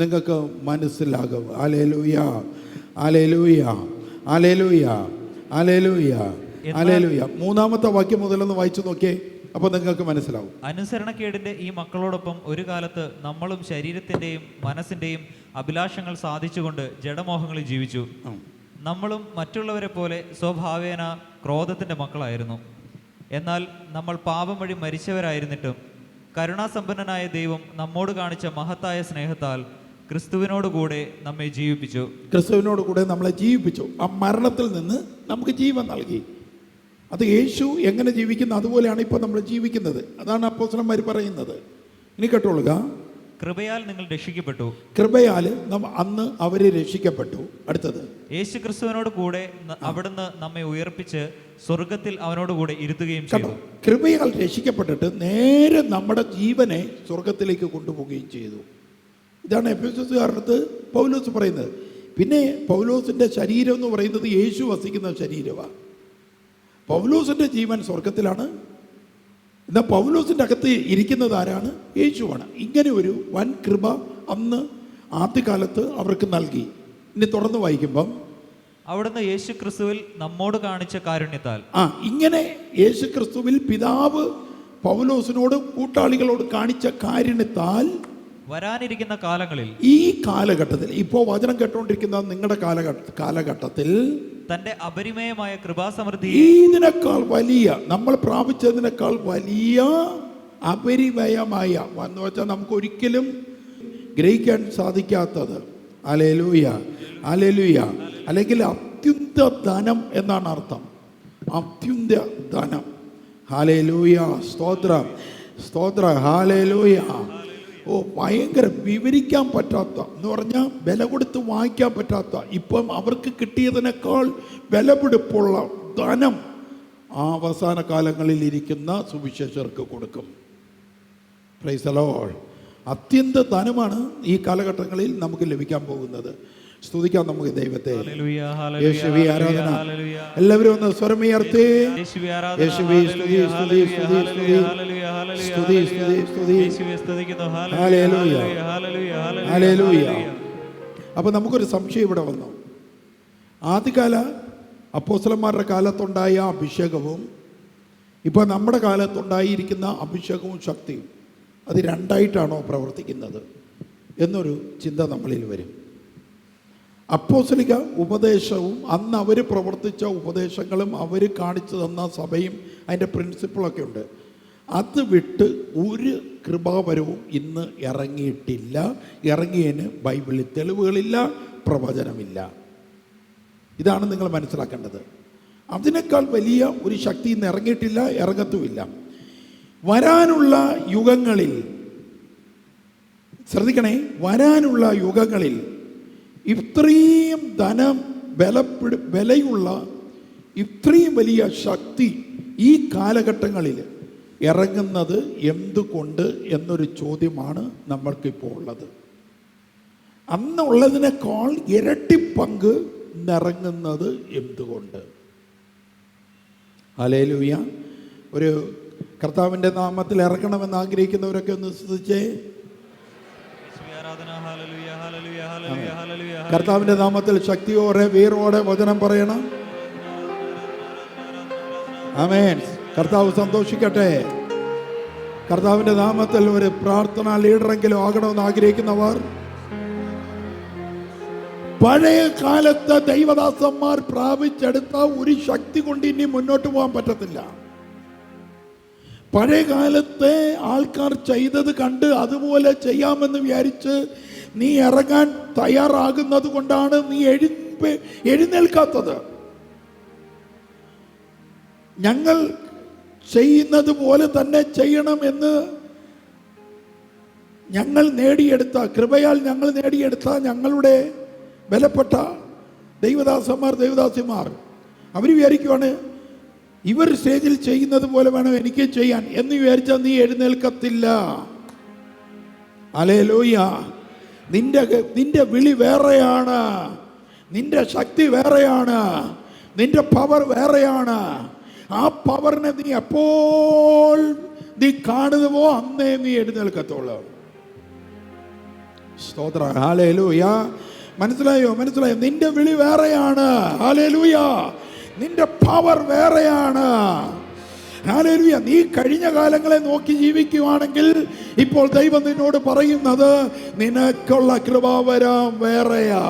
നിങ്ങൾക്ക് മനസ്സിലാകും. ഹല്ലേലൂയ, ഹല്ലേലൂയ, ഹല്ലേലൂയ, ഹല്ലേലൂയ, ഹല്ലേലൂയ. 3-ാമത്തെ വാക്യം മുതലൊന്ന് വായിച്ചു നോക്കിയേ, അപ്പോൾ നിങ്ങൾക്ക് മനസ്സിലാവും. അനുസരണക്കേടിന്റെ ഈ മക്കളോടൊപ്പം ഒരു കാലത്ത് നമ്മളും ശരീരത്തിന്റെയും മനസ്സിന്റെയും അഭിലാഷങ്ങൾ സാധിച്ചുകൊണ്ട് ജഡമോഹങ്ങളിൽ ജീവിച്ചു. നമ്മളും മറ്റുള്ളവരെ പോലെ സ്വഭാവേന ക്രോധത്തിന്റെ മക്കളായിരുന്നു. എന്നാൽ നമ്മൾ പാപം വഴി മരിച്ചവരായിരുന്നിട്ടും കരുണാസമ്പന്നനായ ദൈവം നമ്മോട് കാണിച്ച മഹത്തായ സ്നേഹത്താൽ ക്രിസ്തുവിനോടുകൂടെ നമ്മെ ജീവിപ്പിച്ചു. ക്രിസ്തുവിനോട് കൂടെ നമ്മളെ ജീവിപ്പിച്ചു. ആ മരണത്തിൽ നിന്ന് നമുക്ക് ജീവൻ നൽകി. അത് യേശു എങ്ങനെ ജീവിക്കുന്നു അതുപോലെയാണ് ഇപ്പോൾ നമ്മൾ ജീവിക്കുന്നത്. അതാണ് അപ്പോസ്തലന്മാർ പറയുന്നത്. ഇനി കേട്ടോളുക. കൃപയാൽ നിങ്ങൾ രക്ഷിക്കപ്പെട്ടു. കൃപയാൽ അന്ന് അവര് രക്ഷിക്കപ്പെട്ടു. അടുത്തത്, യേശു ക്രിസ്തുവിനോട് കൂടെ അവിടുന്ന് നമ്മെ ഉയർപ്പിച്ച് സ്വർഗത്തിൽ അവനോട് കൂടെ ഇരുത്തുകയും ചെയ്തു. കൃപയാൽ രക്ഷിക്കപ്പെട്ടിട്ട് നേരെ നമ്മുടെ ജീവനെ സ്വർഗത്തിലേക്ക് കൊണ്ടുപോവുകയും ചെയ്തു. ഇതാണ് എഫെസോസുകാരടുത്ത് പൗലോസ് പറയുന്നത്. പിന്നെ പൗലോസിന്റെ ശരീരം എന്ന് പറയുന്നത് യേശു വസിക്കുന്ന ശരീരമാണ്. പൗലോസിന്റെ ജീവൻ സ്വർഗത്തിലാണ്. എന്നാൽ പൗലോസിന്റെ അകത്ത് ഇരിക്കുന്നത് ആരാണ്? യേശുവാണ്. ഇങ്ങനെ ഒരു വൻ കൃപ അന്ന് ആദ്യകാലത്ത് അവർക്ക് നൽകി. ഇനി തുറന്ന് വായിക്കുമ്പം, അവിടുന്ന് യേശു ക്രിസ്തുവിൽ നമ്മോട് കാണിച്ച കാരുണ്യത്താൽ. ഇങ്ങനെ യേശു ക്രിസ്തുവിൽ പിതാവ് പൗലോസിനോട് കൂട്ടാളികളോട് കാണിച്ച കാരുണ്യത്താൽ വരാനിരിക്കുന്ന കാലങ്ങളിൽ, ഈ കാലഘട്ടത്തിൽ, ഇപ്പോൾ വചനം കേട്ടുകൊണ്ടിരിക്കുന്ന നിങ്ങളുടെ കാലഘട്ടത്തിൽ തന്റെ അപരിമേയമായ കൃപാസമൃദ്ധി, ഇതിനേക്കാൾ വലിയ, നമ്മൾ പ്രാപിച്ചതിനേക്കാൾ വലിയ അപരിമയമായ എന്ന് വെച്ചാൽ നമുക്ക് ഒരിക്കലും ഗ്രഹിക്കാൻ സാധിക്കാത്തത്, ഹല്ലേലൂയ ഹല്ലേലൂയ, അല്ലെങ്കിൽ അത്യുന്ന ധനം എന്നാണ് അർത്ഥം. അത്യുന്ന ധനം. ഹല്ലേലൂയ, സ്തോത്രം സ്തോത്രം, ഹല്ലേലൂയ. ഭയങ്കര വിവരിക്കാൻ പറ്റാത്ത എന്ന് പറഞ്ഞാൽ വില കൊടുത്ത് വാങ്ങിക്കാൻ പറ്റാത്ത, ഇപ്പം അവർക്ക് കിട്ടിയതിനേക്കാൾ വിലപിടിപ്പുള്ള ധനം അവസാന കാലങ്ങളിൽ ഇരിക്കുന്ന സുവിശേഷർക്ക് കൊടുക്കും. Price the Lord. അത്യന്ത ധനമാണ് ഈ കാലഘട്ടങ്ങളിൽ നമുക്ക് ലഭിക്കാൻ പോകുന്നത്. സ്തുതിക്കാം നമുക്ക് ദൈവത്തെ. യേശുവേ ആരാധന. എല്ലാവരും ഒന്ന് സ്വരമുയർത്തി യേശുവേ സ്തുതി സ്തുതി സ്തുതി സ്തുതി സ്തുതി സ്തുതി സ്തുതി. Hallelujah hallelujah. അപ്പൊ നമുക്കൊരു സംശയം ഇവിടെ വന്നു. ആദ്യകാല അപ്പോസ്തലന്മാരുടെ കാലത്തുണ്ടായ അഭിഷേകവും ഇപ്പൊ നമ്മുടെ കാലത്തുണ്ടായിരിക്കുന്ന അഭിഷേകവും ശക്തിയും അത് രണ്ടായിട്ടാണോ പ്രവർത്തിക്കുന്നത് എന്നൊരു ചിന്ത നമ്മളിൽ വരും. അപ്പോസ്തലിക ഉപദേശവും അന്ന് അവർ പ്രവർത്തിച്ച ഉപദേശങ്ങളും അവർ കാണിച്ചു തന്ന സഭയും അതിൻ്റെ പ്രിൻസിപ്പിളൊക്കെ ഉണ്ട്. അത് വിട്ട് ഒരു കൃപാവരവും ഇന്ന് ഇറങ്ങിയിട്ടില്ല. ഇറങ്ങിയതിന് ബൈബിളിൽ തെളിവുകളില്ല, പ്രവചനമില്ല. ഇതാണ് നിങ്ങൾ മനസ്സിലാക്കേണ്ടത്. അതിനേക്കാൾ വലിയ ഒരു ശക്തി ഇന്ന് ഇറങ്ങിയിട്ടില്ല, ഇറങ്ങത്തുമില്ല. വരാനുള്ള യുഗങ്ങളിൽ ശ്രദ്ധിക്കണേ, വരാനുള്ള യുഗങ്ങളിൽ ഇത്രയും ധനം വിലയുള്ള ഇത്രയും വലിയ ശക്തി ഈ കാലഘട്ടങ്ങളിൽ ഇറങ്ങുന്നത് എന്തുകൊണ്ട് എന്നൊരു ചോദ്യമാണ് നമ്മൾക്കിപ്പോൾ ഉള്ളത്. അന്നുള്ളതിനേക്കാൾ ഇരട്ടി പങ്ക് നിറങ്ങുന്നത് എന്തുകൊണ്ട്? ഹല്ലേലൂയ. ഒരു കർത്താവിൻ്റെ നാമത്തിൽ ഇറങ്ങണമെന്ന് ആഗ്രഹിക്കുന്നവരൊക്കെ ഒന്ന് ശ്രദ്ധിച്ചേ. കർത്താവിൻ്റെ നാമത്തിൽ ശക്തിയോടെ വീറോടെ വചനം പറയണം. ആമേൻ. കർത്താവ് സന്തോഷിക്കട്ടെ. കർത്താവിൻ്റെ നാമത്തിൽ ഒരു പ്രാർത്ഥനാ ലീഡറെങ്കിലും ആകണമെന്ന് ആഗ്രഹിക്കുന്നവർ, പഴയ കാലത്തെ ദൈവദാസന്മാർ പ്രാപിച്ചെടുത്ത ഒരു ശക്തി കൊണ്ട് ഇനി മുന്നോട്ട് പോകാൻ പറ്റത്തില്ല. പഴയ കാലത്തെ ആൾക്കാർ ചെയ്തത് കണ്ട് അതുപോലെ ചെയ്യാമെന്ന് വിചാരിച്ച് നീ ഇറങ്ങാൻ തയ്യാറാകുന്നത് കൊണ്ടാണ് നീ എഴുന്നേൽക്കാത്തത്. ഞങ്ങൾ ചെയ്യുന്നത് പോലെ തന്നെ ചെയ്യണമെന്ന് ഞങ്ങൾ നേടിയെടുത്ത കൃപയാൽ ഞങ്ങൾ നേടിയെടുത്ത ഞങ്ങളുടെ ബലപ്പെട്ട ദൈവദാസന്മാർ ദൈവദാസിമാർ അവർ വിചാരിക്കുവാണ് ഇവർ സ്റ്റേജിൽ ചെയ്യുന്നത് പോലെ വേണം എനിക്ക് ചെയ്യാൻ എന്ന് വിചാരിച്ചാൽ നീ എഴുന്നേൽക്കത്തില്ല. ഹല്ലേലൂയ. നിന്റെ വിളി വേറെയാണ്, നിന്റെ ശക്തി വേറെയാണ്, നിന്റെ പവർ വേറെയാണ്. ആ പവറിനെ നീ എപ്പോൾ നീ കാണുന്നുവോ അന്നേ നീ എഴുന്നേൽക്കത്തുള്ളൂ. സ്തോത്ര. ഹല്ലേലൂയ. മനസ്സിലായോ? നിന്റെ വിളി വേറെയാണ്. ഹല്ലേലൂയ. നിന്റെ പവർ വേറെയാണ്. ഹല്ലേലൂയ. നീ കഴിഞ്ഞ കാലങ്ങളെ നോക്കി ജീവിക്കുവാണെങ്കിൽ ഇപ്പോൾ ദൈവം നിന്നോട് പറയുന്നത് നിനക്കുള്ള കൃപാവരം വേറെയാ.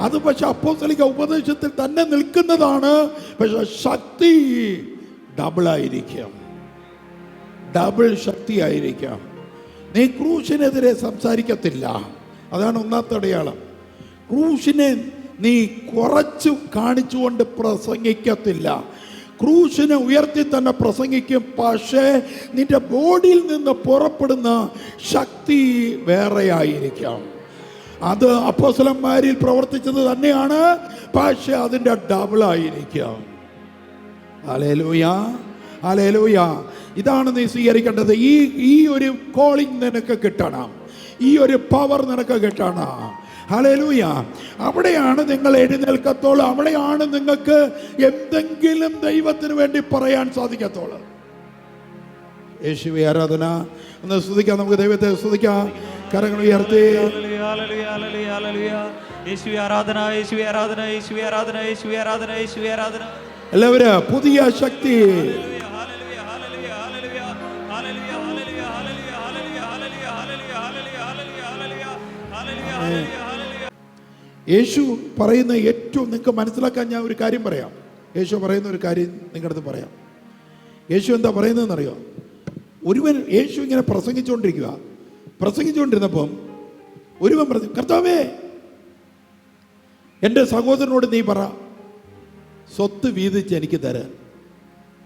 അത് പക്ഷെ അപ്പോസ്തലിക ഉപദേശത്തിൽ തന്നെ നിൽക്കുന്നതാണ്. പക്ഷെ ശക്തി ഡബിളായിരിക്കും, ഡബിൾ ശക്തി ആയിരിക്കാം. നീ ക്രൂശിനെതിരെ സംസാരിക്കത്തില്ല. അതാണ് ഒന്നാമത്തെ അടയാളം. ക്രൂശിനെ നീ കുറച്ചു കാണിച്ചുകൊണ്ട് പ്രസംഗിക്കത്തില്ല. ക്രൂശിനെ ഉയർത്തി തന്നെ പ്രസംഗിക്കും. പക്ഷേ നിന്റെ ബോഡിയിൽ നിന്ന് പുറപ്പെടുന്ന ശക്തി വേറെയായിരിക്കാം. അത് അപ്പോസ്തലന്മാരിൽ പ്രവർത്തിച്ചത് തന്നെയാണ്, പക്ഷെ അതിൻ്റെ ഡബിളായിരിക്കാം. Hallelujah, hallelujah. ഇതാണ് നീ സ്വീകരിക്കേണ്ടത്. ഈ ഒരു കോളിംഗ് നിനക്ക് കിട്ടണം, ഈ ഒരു പവർ നിനക്ക് കിട്ടണം. ഹല്ലേലൂയ. അവിടെയാണ് നിങ്ങൾ എഴുന്നേൽക്കത്തോളം, അവിടെയാണ് നിങ്ങൾക്ക് എന്തെങ്കിലും ദൈവത്തിന് വേണ്ടി പറയാൻ സാധിക്കത്തോളൂ. യേശുവേ ആരാധന. ഒന്ന് സ്തുതിക്കാം, നമുക്ക് ദൈവത്തെ സ്തുതിക്കാം. കരങ്ങൾ ഉയർത്തി. എല്ലാവരും പുതിയ ശക്തി. യേശു പറയുന്ന ഏറ്റവും നിങ്ങൾക്ക് മനസ്സിലാക്കാൻ ഞാൻ ഒരു കാര്യം പറയാം. യേശു പറയുന്ന ഒരു കാര്യം നിങ്ങളുടെ അടുത്ത് പറയാം. യേശു എന്താ പറയുന്നതെന്നറിയോ? യേശു ഇങ്ങനെ പ്രസംഗിച്ചുകൊണ്ടിരുന്നപ്പം ഒരുവൻ പറഞ്ഞു, കർത്താവേ എൻ്റെ സഹോദരനോട് നീ പറ സ്വത്ത് വീതിച്ച് എനിക്ക് തരാൻ.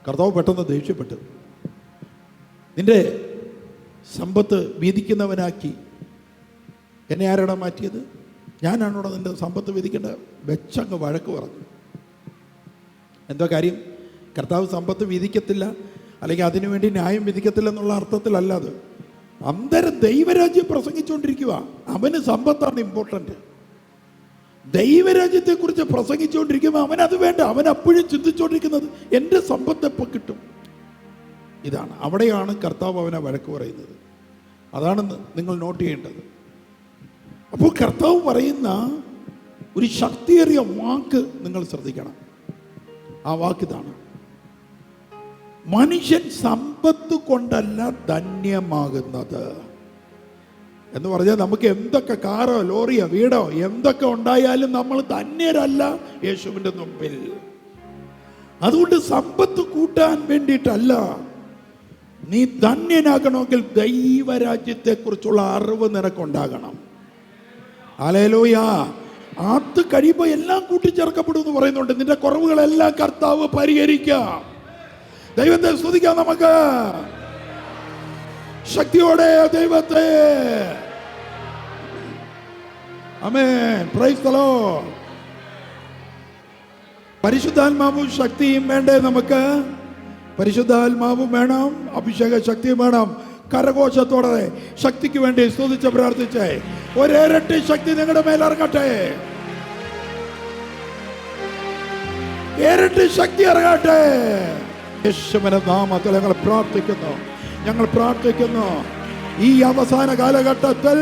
കർത്താവ് പെട്ടെന്ന് ദേഷ്യപ്പെട്ടു. നിന്റെ സമ്പത്ത് വീതിക്കുന്നവനാക്കി എന്നെ ആരാടാ മാറ്റിയത്? ഞാനാണോടാ നിന്റെ സമ്പത്ത് വീതിക്കേണ്ടത്? വെച്ചങ്ങ് വഴക്ക് പറഞ്ഞു. എന്താ കാര്യം? കർത്താവ് സമ്പത്ത് വീതിക്കത്തില്ല, അല്ലെങ്കിൽ അതിനുവേണ്ടി ന്യായം വിധിക്കത്തില്ല എന്നുള്ള അർത്ഥത്തിലല്ല അത്. അന്തരം ദൈവരാജ്യം പ്രസംഗിച്ചുകൊണ്ടിരിക്കുക. അവന് സമ്പത്താണ് ഇമ്പോർട്ടൻ്റ്. ദൈവരാജ്യത്തെക്കുറിച്ച് പ്രസംഗിച്ചുകൊണ്ടിരിക്കുമ്പോൾ അവനത് വേണ്ട. അവൻ അപ്പോഴും ചിന്തിച്ചുകൊണ്ടിരിക്കുന്നത് എൻ്റെ സമ്പത്ത് എപ്പോൾ കിട്ടും. ഇതാണ്, അവിടെയാണ് കർത്താവ് അവനെ വഴക്ക് പറയുന്നത്. അതാണ് നിങ്ങൾ നോട്ട് ചെയ്യേണ്ടത്. അപ്പോൾ കർത്താവ് പറയുന്ന ഒരു ശക്തിയേറിയ വാക്ക് നിങ്ങൾ ശ്രദ്ധിക്കണം. ആ വാക്കിതാണ്, മനുഷ്യൻ സമ്പത്ത് കൊണ്ടല്ല ധന്യമാകുന്നത് എന്ന് പറഞ്ഞാൽ നമുക്ക് എന്തൊക്കെ കാറോ ലോറിയോ വീടോ എന്തൊക്കെ ഉണ്ടായാലും നമ്മൾ ധന്യരല്ല യേശുവിൻ്റെ മുമ്പിൽ. അതുകൊണ്ട് സമ്പത്ത് കൂട്ടാൻ വേണ്ടിയിട്ടല്ല. നീ ധന്യനാകണമെങ്കിൽ ദൈവരാജ്യത്തെക്കുറിച്ചുള്ള അറിവ് നിനക്കുണ്ടാകണം. ഹല്ലേലൂയ. അത് കഴിയുമ്പോൾ എല്ലാം കൂട്ടിച്ചേർക്കപ്പെടും എന്ന് പറയുന്നുണ്ട്. നിന്റെ കുറവുകളെല്ലാം കർത്താവ് പരിഹരിക്കാം. ദൈവത്തെ സ്തുതിക്കാം നമുക്ക് ശക്തിയോടെ ദൈവത്തെ. ആമേൻ, പ്രൈസ് ദി ലോർഡ്. പരിശുദ്ധാത്മാവും ശക്തിയും വേണ്ടേ നമുക്ക്? പരിശുദ്ധാത്മാവും വേണം, അഭിഷേക ശക്തിയും വേണം. കരഘോഷത്തോടെ ശക്തിക്ക് വേണ്ടി സ്തുതിച്ച് പ്രാർത്ഥിച്ചേ. ഒരിരട്ടി ശക്തി നിങ്ങളുടെ മേലിറങ്ങട്ടെ, ഇരട്ടി ശക്തി ഇറങ്ങട്ടെ. യേശുവിന്റെ നാമത്തിൽ ഞങ്ങൾ പ്രാർത്ഥിക്കുന്നു. ഈ അവസാന കാലഘട്ടത്തിൽ,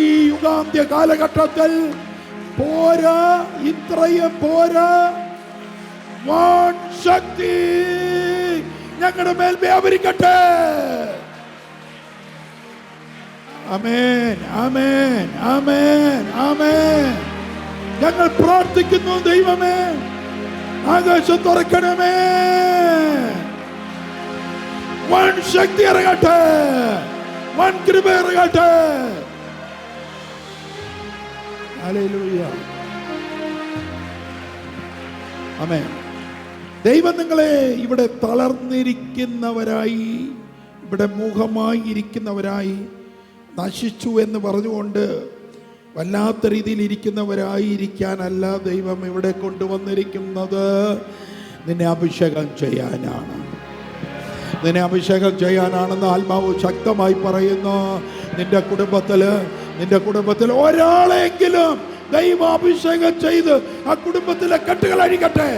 ഈ യുഗാന്ത്യ കാലഘട്ടത്തിൽ പോരാ, ഇത്രയും പോരാ, വാൻ ശക്തി ഞങ്ങളുടെ മേൽ വ്യാപരിക്കട്ടെ. ആമേൻ, ആമേൻ, ആമേൻ, ആമേൻ. ഞങ്ങൾ പ്രാർത്ഥിക്കുന്നു, ദൈവമേ ആകാശം തുറക്കണമേ. വൻ ശക്തി ഇറങ്ങട്ടെ, വൻ കൃപ ഇറങ്ങട്ടെ. ഹല്ലേലൂയ. ആമേൻ. ദൈവം നിങ്ങളെ ഇവിടെ തളർന്നിരിക്കുന്നവരായി, ഇവിടെ മൂകമായി ഇരിക്കുന്നവരായി, നശിച്ചു എന്ന് പറഞ്ഞുകൊണ്ട് വല്ലാത്ത രീതിയിൽ ഇരിക്കുന്നവരായി ഇരിക്കാനല്ല ദൈവം ഇവിടെ കൊണ്ടുവന്നിരിക്കുന്നത്. നിന്നെ അഭിഷേകം ചെയ്യാനാണ്, നിന്നെ അഭിഷേകം ചെയ്യാനാണെന്ന് ആത്മാവ് ശക്തമായി പറയുന്നു. നിന്റെ കുടുംബത്തിൽ ഒരാളെങ്കിലും ദൈവം അഭിഷേകം ചെയ്ത് ആ കുടുംബത്തിലെ കെട്ടുകൾ അഴിക്കട്ടെ.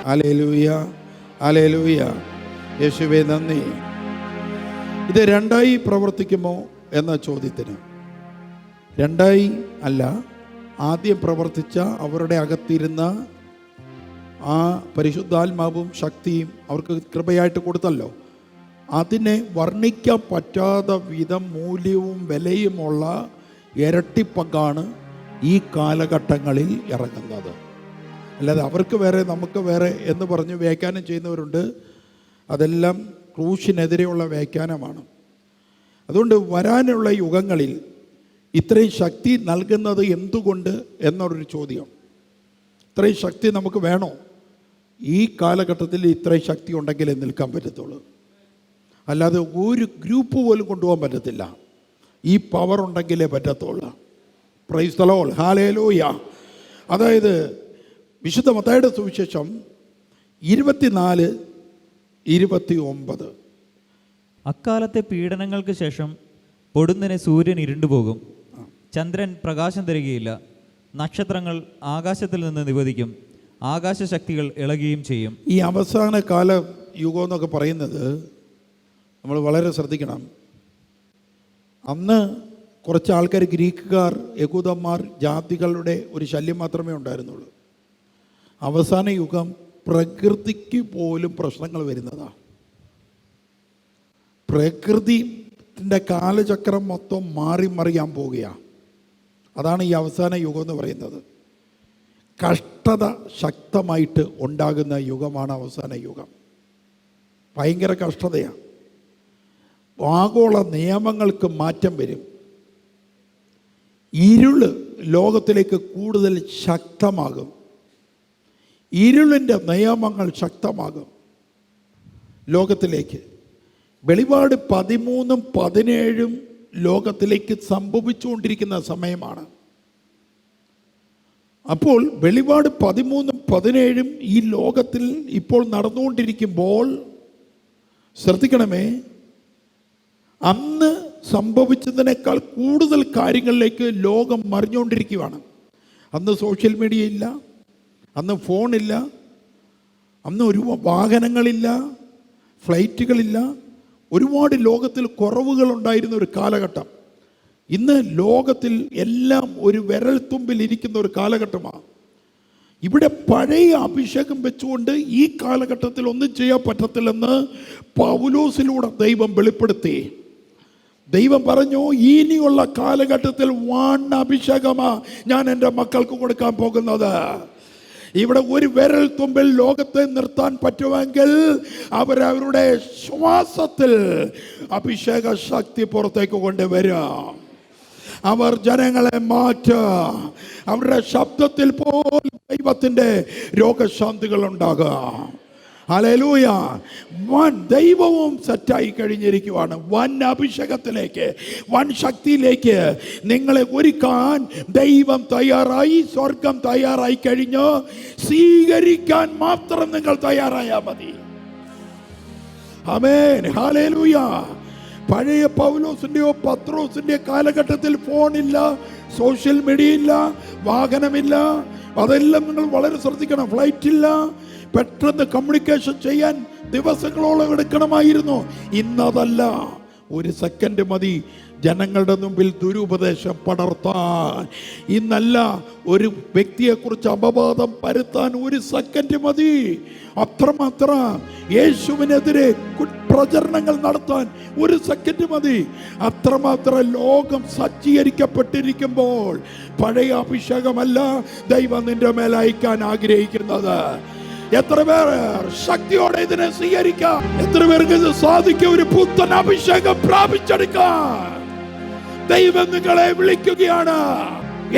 Hallelujah, hallelujah. യേശുവേ നന്ദി. ഇത് രണ്ടായി പ്രവർത്തിക്കുമോ എന്ന ചോദ്യത്തിന് രണ്ടായി അല്ല, ആദ്യം പ്രവർത്തിച്ച അവരുടെ അകത്തിരുന്ന ആ പരിശുദ്ധാത്മാവും ശക്തിയും അവർക്ക് കൃപയായിട്ട് കൊടുത്തല്ലോ, അതിനെ വർണ്ണിക്കാൻ പറ്റാത്ത വിധം മൂല്യവും വിലയുമുള്ള ഇരട്ടിപ്പങ്കാണ് ഈ കാലഘട്ടങ്ങളിൽ ഇറങ്ങുന്നത്. അല്ലാതെ അവർക്ക് വേറെ നമുക്ക് വേറെ എന്ന് പറഞ്ഞ് വ്യാഖ്യാനം ചെയ്യുന്നവരുണ്ട്. അതെല്ലാം ക്രൂശിനെതിരെയുള്ള വ്യാഖ്യാനമാണ്. അതുകൊണ്ട് വരാനുള്ള യുഗങ്ങളിൽ ഇത്രയും ശക്തി നൽകുന്നത് എന്തുകൊണ്ട് എന്നൊരു ചോദ്യം. ഇത്രയും ശക്തി നമുക്ക് വേണോ? ഈ കാലഘട്ടത്തിൽ ഇത്രയും ശക്തി ഉണ്ടെങ്കിലേ നിൽക്കാൻ പറ്റത്തുള്ളൂ. അല്ലാതെ ഒരു ഗ്രൂപ്പ് പോലും കൊണ്ടുപോകാൻ പറ്റത്തില്ല. ഈ പവർ ഉണ്ടെങ്കിലേ പറ്റത്തുള്ളൂ. Price the lord, hallelujah. അതായത് വിശുദ്ധ മത്തായിയുടെ സുവിശേഷം 24:29. അക്കാലത്തെ പീഡനങ്ങൾക്ക് ശേഷം പൊടുന്നനെ സൂര്യൻ ഇരുണ്ടുപോകും, ചന്ദ്രൻ പ്രകാശം തരികയില്ല, നക്ഷത്രങ്ങൾ ആകാശത്തിൽ നിന്ന് നിവദിക്കും, ആകാശശക്തികൾ ഇളകുകയും ചെയ്യും. ഈ അവസാന കാല യുഗം എന്നൊക്കെ പറയുന്നത് നമ്മൾ വളരെ ശ്രദ്ധിക്കണം. അന്ന് കുറച്ച് ആൾക്കാർ, ഗ്രീക്കുകാർ, യഹൂദന്മാർ, ജാതികളുടെ ഒരു ശല്യം മാത്രമേ ഉണ്ടായിരുന്നുള്ളൂ. അവസാന യുഗം പ്രകൃതിക്ക് പോലും പ്രശ്നങ്ങൾ വരുന്നതാണ്. പ്രകൃതിൻ്റെ കാലചക്രം മൊത്തം മാറി മറിയാൻ പോവുകയാണ്. അതാണ് ഈ അവസാന യുഗം എന്ന് പറയുന്നത്. കഷ്ടത ശക്തമായിട്ട് ഉണ്ടാകുന്ന യുഗമാണ് അവസാന യുഗം. ഭയങ്കര കഷ്ടതയാണ്. ആഗോള നിയമങ്ങൾക്ക് മാറ്റം വരും. ഇരുള് ലോകത്തിലേക്ക് കൂടുതൽ ശക്തമാകും. ഇരുളിൻ്റെ നിയമങ്ങൾ ശക്തമാകും ലോകത്തിലേക്ക്. വെളിപാട് 13-17 ലോകത്തിലേക്ക് സംഭവിച്ചുകൊണ്ടിരിക്കുന്ന സമയമാണ്. അപ്പോൾ വെളിപാട് 13-17 ഈ ലോകത്തിൽ ഇപ്പോൾ നടന്നുകൊണ്ടിരിക്കുമ്പോൾ ശ്രദ്ധിക്കണമേ, അന്ന് സംഭവിച്ചതിനേക്കാൾ കൂടുതൽ കാര്യങ്ങളിലേക്ക് ലോകം മറിഞ്ഞുകൊണ്ടിരിക്കുകയാണ്. അന്ന് സോഷ്യൽ മീഡിയ ഇല്ല, അന്ന് ഫോണില്ല, അന്ന് ഒരു വാഹനങ്ങളില്ല, ഫ്ലൈറ്റുകളില്ല, ഒരുപാട് ലോകത്തിൽ കുറവുകളുണ്ടായിരുന്ന ഒരു കാലഘട്ടം. ഇന്ന് ലോകത്തിൽ എല്ലാം ഒരു വിരൽത്തുമ്പിൽ ഇരിക്കുന്ന ഒരു കാലഘട്ടമാണ്. ഇവിടെ പഴയ അഭിഷേകം വെച്ചുകൊണ്ട് ഈ കാലഘട്ടത്തിൽ ഒന്നും ചെയ്യാൻ പറ്റത്തില്ലെന്ന് പൗലോസിലൂടെ ദൈവം വെളിപ്പെടുത്തി. ദൈവം പറഞ്ഞു, ഇനിയുള്ള കാലഘട്ടത്തിൽ വൻ അഭിഷേകമാ ഞാൻ എൻ്റെ മക്കൾക്ക് കൊടുക്കാൻ പോകുന്നത്. ഇവിടെ ഒരു വിരൽ തുമ്പിൽ ലോകത്തെ നിർത്താൻ പറ്റുമെങ്കിൽ അവരവരുടെ ശ്വാസത്തിൽ അഭിഷേക ശക്തി പുറത്തേക്ക് കൊണ്ടുവരും. അവർ ജനങ്ങളെ മാറ്റും. അവരുടെ ശബ്ദത്തിൽ പോലും ദൈവത്തിൻ്റെ രോഗശാന്തികൾ ഉണ്ടാകും. ഹല്ലേലൂയ. വൻ ദൈവവും സെറ്റായി കഴിഞ്ഞിരിക്കുവാണ്. വൻ അഭിഷേകത്തിലേക്ക്, വൻ ശക്തിയിലേക്ക് നിങ്ങളെ ഒരുക്കാൻ ദൈവം തയ്യാറായി. സ്വർഗം തയ്യാറായി കഴിഞ്ഞു. സ്വീകരിക്കാൻ മാത്രം നിങ്ങൾ തയ്യാറായാൽ മതി. ആമേൻ, ഹല്ലേലൂയ. പഴയ പൗലോസിന്റെയോ പത്രോസിന്റെയോ കാലഘട്ടത്തിൽ ഫോണില്ല, സോഷ്യൽ മീഡിയ ഇല്ല, വാഹനമില്ല. അതെല്ലാം നിങ്ങൾ വളരെ ശ്രദ്ധിക്കണം. ഫ്ലൈറ്റ് ഇല്ല. പെട്ടെന്ന് കമ്മ്യൂണിക്കേഷൻ ചെയ്യാൻ ദിവസങ്ങളോളം എടുക്കണമായിരുന്നു. ഇന്നതല്ല, ഒരു സെക്കൻഡ് മതി ജനങ്ങളുടെ മുമ്പിൽ ദുരുപദേശം പടർത്താൻ. ഇന്നല്ല, ഒരു വ്യക്തിയെക്കുറിച്ച് അപവാദം പരത്താൻ ഒരു സെക്കൻഡ് മതി. അത്രമാത്രം യേശുവിനെതിരെ പ്രചരണങ്ങൾ നടത്താൻ ഒരു സെക്കൻഡ് മതി. അത്രമാത്രം ലോകം സജ്ജീകരിക്കപ്പെട്ടിരിക്കുമ്പോൾ പഴയ അഭിഷേകമല്ല ദൈവം നിന്റെ മേൽ അയക്കാൻ ആഗ്രഹിക്കുന്നത്. എത്ര പേർ ശക്തിയോടെ ഇതിനെ സ്വീകരിക്കാം? എത്ര പേർക്ക് ഇത് സാധിക്കും? ഒരു പുത്തൻ അഭിഷേകം പ്രാപിച്ചെടുക്കാൻ ദൈവം നിങ്ങളെ വിളിക്കുകയാണ്.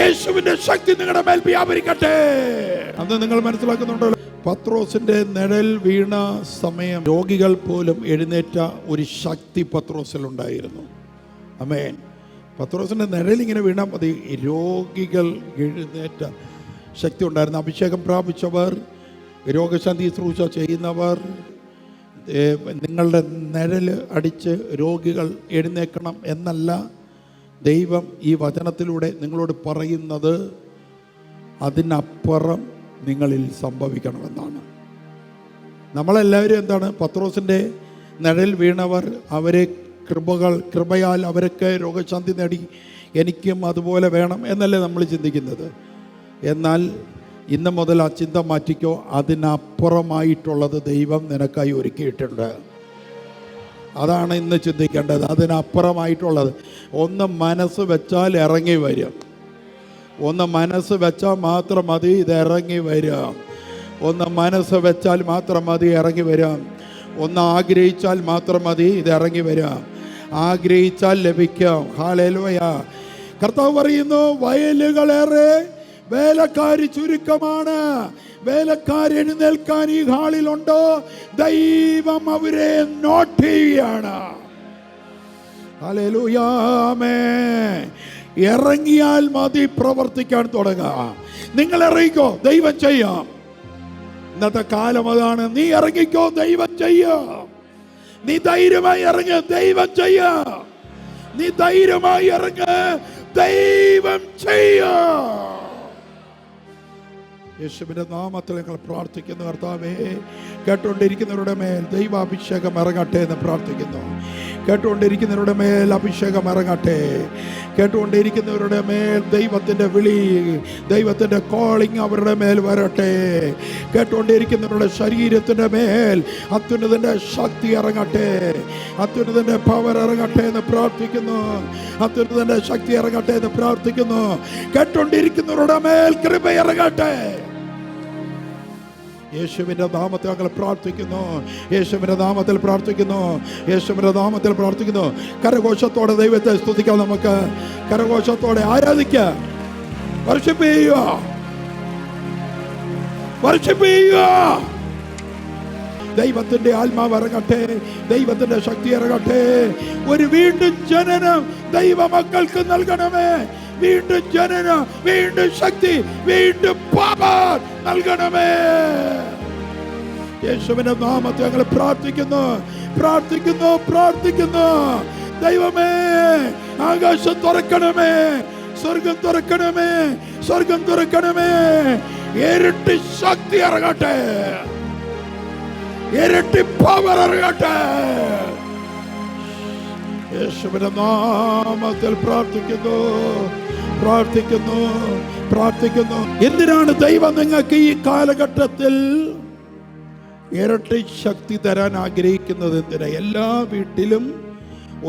യേശുവിന്റെ ശക്തി നിങ്ങളുടെ മേൽ വ്യാപരിക്കട്ടെ. അന്ന് നിങ്ങൾ മനസ്സിലാക്കുന്നുണ്ടല്ലോ, പത്രോസിന്റെ നിഴൽ വീണ സമയം രോഗികൾ പോലും എഴുന്നേറ്റ ഒരു ശക്തി പത്രോസിലുണ്ടായിരുന്നു. ആമേൻ. പത്രോസിന്റെ നിഴൽ ഇങ്ങനെ വീണാൽ മതി, രോഗികൾ എഴുന്നേറ്റ ശക്തി ഉണ്ടായിരുന്നു. അഭിഷേകം പ്രാപിച്ചവർ, രോഗശാന്തി ശുശ്രൂഷ ചെയ്യുന്നവർ, നിങ്ങളുടെ നിഴൽ അടിച്ച് രോഗികൾ എഴുന്നേൽക്കണം എന്നല്ല ദൈവം ഈ വചനത്തിലൂടെ നിങ്ങളോട് പറയുന്നത്. അതിനപ്പുറം നിങ്ങളിൽ സംഭവിക്കണമെന്നാണ്. നമ്മളെല്ലാവരും എന്താണ്, പത്രോസിൻ്റെ നിഴൽ വീണവർ, അവരെ കൃപയാൽ അവരൊക്കെ രോഗശാന്തി നേടി, എനിക്കും അതുപോലെ വേണം എന്നല്ലേ നമ്മൾ ചിന്തിക്കുന്നത്. എന്നാൽ ഇന്ന് മുതൽ ആ ചിന്ത മാറ്റിക്കോ. അതിനപ്പുറമായിട്ടുള്ളത് ദൈവം നിനക്കായി ഒരുക്കിയിട്ടുണ്ട്. അതാണ് ഇന്ന് ചിന്തിക്കേണ്ടത്. അതിനപ്പുറമായിട്ടുള്ളത്. ഒന്ന് മനസ്സ് വെച്ചാൽ ഇറങ്ങി വരും. ഒന്ന് മനസ്സ് വെച്ചാൽ മാത്രം മതി, ഇത് ഇറങ്ങി വരും. ഒന്ന് മനസ്സ് വെച്ചാൽ മാത്രം മതി, ഇറങ്ങി വരും. ഒന്ന് ആഗ്രഹിച്ചാൽ മാത്രം മതി, ഇത് ഇറങ്ങി വരും. ആഗ്രഹിച്ചാൽ ലഭിക്കും. ഹല്ലേലൂയ. കർത്താവ് പറയുന്നു, വയലുകളേറെ വേലക്കാരി ചുരുക്കമാണ്. വേലക്കാരെഴുന്നേൽക്കാൻ ഈ ഹാളിലുണ്ടോ? ദൈവം അവരെ നോട്ട് ചെയ്യുകയാണ്. ഹല്ലേലൂയ, ആമേൻ. ഇറങ്ങിയാൽ മതി പ്രവർത്തിക്കാൻ തുടങ്ങാം. നിങ്ങൾ ഇറങ്ങിക്കോ, ദൈവം ചെയ്യാം. ഇന്നത്തെ കാലം അതാണ്. നീ ഇറങ്ങിക്കോ, ദൈവം ചെയ്യാം. നീ ധൈര്യമായി ഇറങ്ങ്, ദൈവം ചെയ്യാം. നീ ധൈര്യമായി ഇറങ്ങ്, ദൈവം ചെയ്യാം. യേശുവിന്റെ നാമത്തിൽ ഞങ്ങൾ പ്രാർത്ഥിക്കുന്നു. കർത്താവേ, കേട്ടുകൊണ്ടിരിക്കുന്നവരുടെ മേൽ ദൈവാഭിഷേകം ഇറങ്ങട്ടെ എന്ന് പ്രാർത്ഥിക്കുന്നു. കേട്ടുകൊണ്ടിരിക്കുന്നവരുടെ മേൽ അഭിഷേകം ഇറങ്ങട്ടെ. കേട്ടുകൊണ്ടിരിക്കുന്നവരുടെ മേൽ ദൈവത്തിൻ്റെ വിളി, ദൈവത്തിൻ്റെ കോളിംഗ് അവരുടെ മേൽ വരട്ടെ. കേട്ടുകൊണ്ടിരിക്കുന്നവരുടെ ശരീരത്തിൻ്റെ മേൽ അത്യുന്നതൻ്റെ ശക്തി ഇറങ്ങട്ടെ, അത്യുന്നതൻ്റെ പവർ ഇറങ്ങട്ടെ എന്ന് പ്രാർത്ഥിക്കുന്നു. അത്യുന്നതൻ്റെ ശക്തി ഇറങ്ങട്ടെ എന്ന് പ്രാർത്ഥിക്കുന്നു. കേട്ടുകൊണ്ടിരിക്കുന്നവരുടെ മേൽ കൃപ ഇറങ്ങട്ടെ. യേശുവിന്റെ നാമത്തിൽ ഞങ്ങൾ പ്രാർത്ഥിക്കുന്നു. യേശുവിന്റെ നാമത്തിൽ പ്രാർത്ഥിക്കുന്നു. യേശുവിന്റെ നാമത്തിൽ പ്രാർത്ഥിക്കുന്നു. കരഘോഷത്തോടെ ദൈവത്തെ സ്തുതിക്കാം. നമുക്ക് കരഘോഷത്തോടെ ആരാധിക്കുക, വർഷിപ്പ് ചെയ്യുക, വർഷിപ്പ് ചെയ്യുക. ദൈവത്തിന്റെ ആത്മാവ് ഇറങ്ങട്ടെ, ദൈവത്തിന്റെ ശക്തി ഇറങ്ങട്ടെ. ഒരു വീണ്ടും ജനനം ദൈവമക്കൾക്ക് നൽകണമേ. വീണ്ടും ജനനം, വീണ്ടും ശക്തി, വീണ്ടും പവർ നൽകണമേ. യേശുവിന്റെ നാമത്തിൽ ഞങ്ങൾ പ്രാർത്ഥിക്കുന്നു, പ്രാർത്ഥിക്കുന്നു, പ്രാർത്ഥിക്കുന്നു. ദൈവമേ, ആകാശം തുറക്കണമേ, സ്വർഗം തുറക്കണമേ, സ്വർഗം തുറക്കണമേ. ഇരട്ടി ശക്തി ഇറങ്ങട്ടെ, ഇരട്ടി പവർ ഇറങ്ങട്ടെ. യേശുവിന്റെ നാമത്തിൽ പ്രാർത്ഥിക്കുന്നു, പ്രാർത്ഥിക്കുന്നു, പ്രാർത്ഥിക്കുന്നു. എന്തിനാണ് ദൈവം നിങ്ങൾക്ക് ഈ കാലഘട്ടത്തിൽ ഇരട്ടി ശക്തി തരാൻ ആഗ്രഹിക്കുന്നത്? എന്തിനാ? എല്ലാ വീട്ടിലും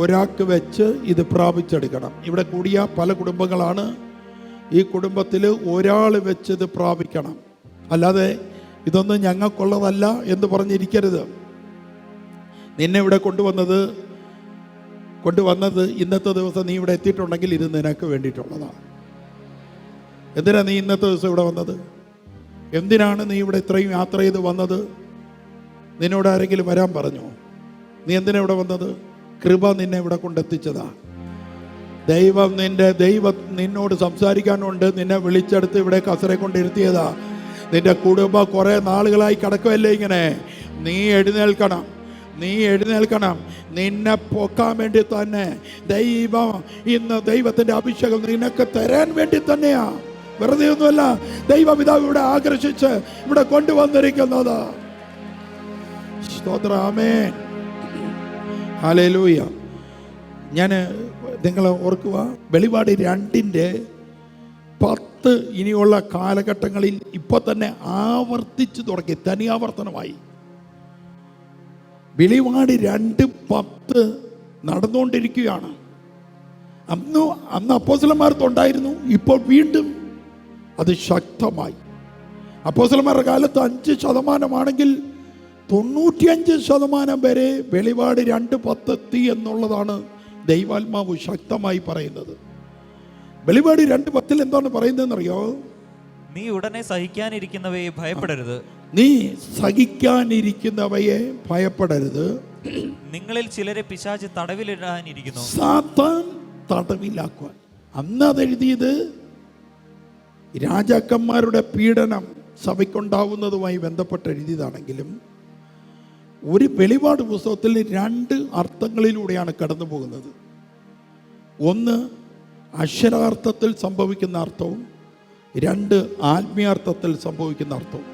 ഒരാൾക്ക് വെച്ച് ഇത് പ്രാപിച്ചെടുക്കണം. ഇവിടെ കൂടിയ പല കുടുംബങ്ങളാണ്. ഈ കുടുംബത്തിൽ ഒരാൾ വെച്ച് ഇത് പ്രാപിക്കണം. അല്ലാതെ ഇതൊന്നും ഞങ്ങൾക്കുള്ളതല്ല എന്ന് പറഞ്ഞിരിക്കരുത്. നിന്നെ ഇവിടെ കൊണ്ടുവന്നത് ഇന്നത്തെ ദിവസം നീ ഇവിടെ എത്തിയിട്ടുണ്ടെങ്കിൽ ഇത് നിനക്ക് വേണ്ടിയിട്ടുള്ളതാണ്. എന്തിനാ നീ ഇന്നത്തെ ദിവസം ഇവിടെ വന്നത്? എന്തിനാണ് നീ ഇവിടെ ഇത്രയും യാത്ര ചെയ്ത് വന്നത്? നിന്നോട് ആരെങ്കിലും വരാൻ പറഞ്ഞോ? നീ എന്തിനാ ഇവിടെ വന്നത്? കൃപ നിന്നെ ഇവിടെ കൊണ്ടെത്തിച്ചതാ. ദൈവം നിന്നോട് സംസാരിക്കാനുണ്ട്. നിന്നെ വിളിച്ചെടുത്ത് ഇവിടെ കസരെ കൊണ്ടിരുത്തിയതാ. നിന്റെ കുടുംബം കുറെ നാളുകളായി കിടക്കുമല്ലേ ഇങ്ങനെ. നീ എഴുന്നേൽക്കണം, നീ എഴുന്നേൽക്കണം. നിന്നെ പൊക്കാൻ വേണ്ടി തന്നെ ദൈവം ഇന്ന് ദൈവത്തിന്റെ അഭിഷേകം നിനക്ക് തരാൻ വേണ്ടി തന്നെയാ. വെറുതെ ഒന്നുമല്ല. ദൈവപിതാവ് ഇവിടെ ആകർഷിച്ച് ഇവിടെ കൊണ്ടുവന്നിരിക്കുന്നത്. സ്തോത്രം, ആമേൻ, ഹല്ലേലൂയ. ഞാൻ നിങ്ങൾ ഓർക്കുക, വെളിപാട് 2:10 ഇനിയുള്ള കാലഘട്ടങ്ങളിൽ ഇപ്പൊ തന്നെ ആവർത്തിച്ചു തുടങ്ങി, തനിയാവർത്തനമായി. വെളിപാട് 2:10 നടന്നുകൊണ്ടിരിക്കുകയാണ്. അന്ന് അപ്പോസ്തലന്മാർക്കുണ്ടായിരുന്നു, ഇപ്പോൾ വീണ്ടും അത് ശക്തമായി. അപ്പോസ്തലന്മാരുടെ കാലത്ത് 5% 95% വരെ വെളിപാട് 2:10 എത്തി എന്നുള്ളതാണ് ദൈവാത്മാവ് ശക്തമായി പറയുന്നത്. വെളിപാട് 2:10 എന്താണ് പറയുന്നതെന്നറിയോ? നീ ഉടനെ സഹിക്കാനിരിക്കുന്നവയെ ഭയപ്പെടരുത്. നീ സഹിക്കാനിരിക്കുന്നവയെ ഭയപ്പെടരുത്. നിങ്ങളിൽ ചിലരെ പിശാച് തടവിലിടാനിരിക്കുന്നു. സാത്താൻ തടവിലാക്കുവാൻ. അന്ന് അതെഴുതിയത് രാജാക്കന്മാരുടെ പീഡനം സഭയ്ക്കുണ്ടാവുന്നതുമായി ബന്ധപ്പെട്ട് എഴുതിയതാണെങ്കിലും ഒരു വെളിപാട് പുസ്തകത്തിൽ 2 അർത്ഥങ്ങളിലൂടെയാണ് കടന്നു പോകുന്നത്. ഒന്ന് അക്ഷരാർത്ഥത്തിൽ സംഭവിക്കുന്ന അർത്ഥവും 2 ആത്മീയാർത്ഥത്തിൽ സംഭവിക്കുന്ന അർത്ഥവും.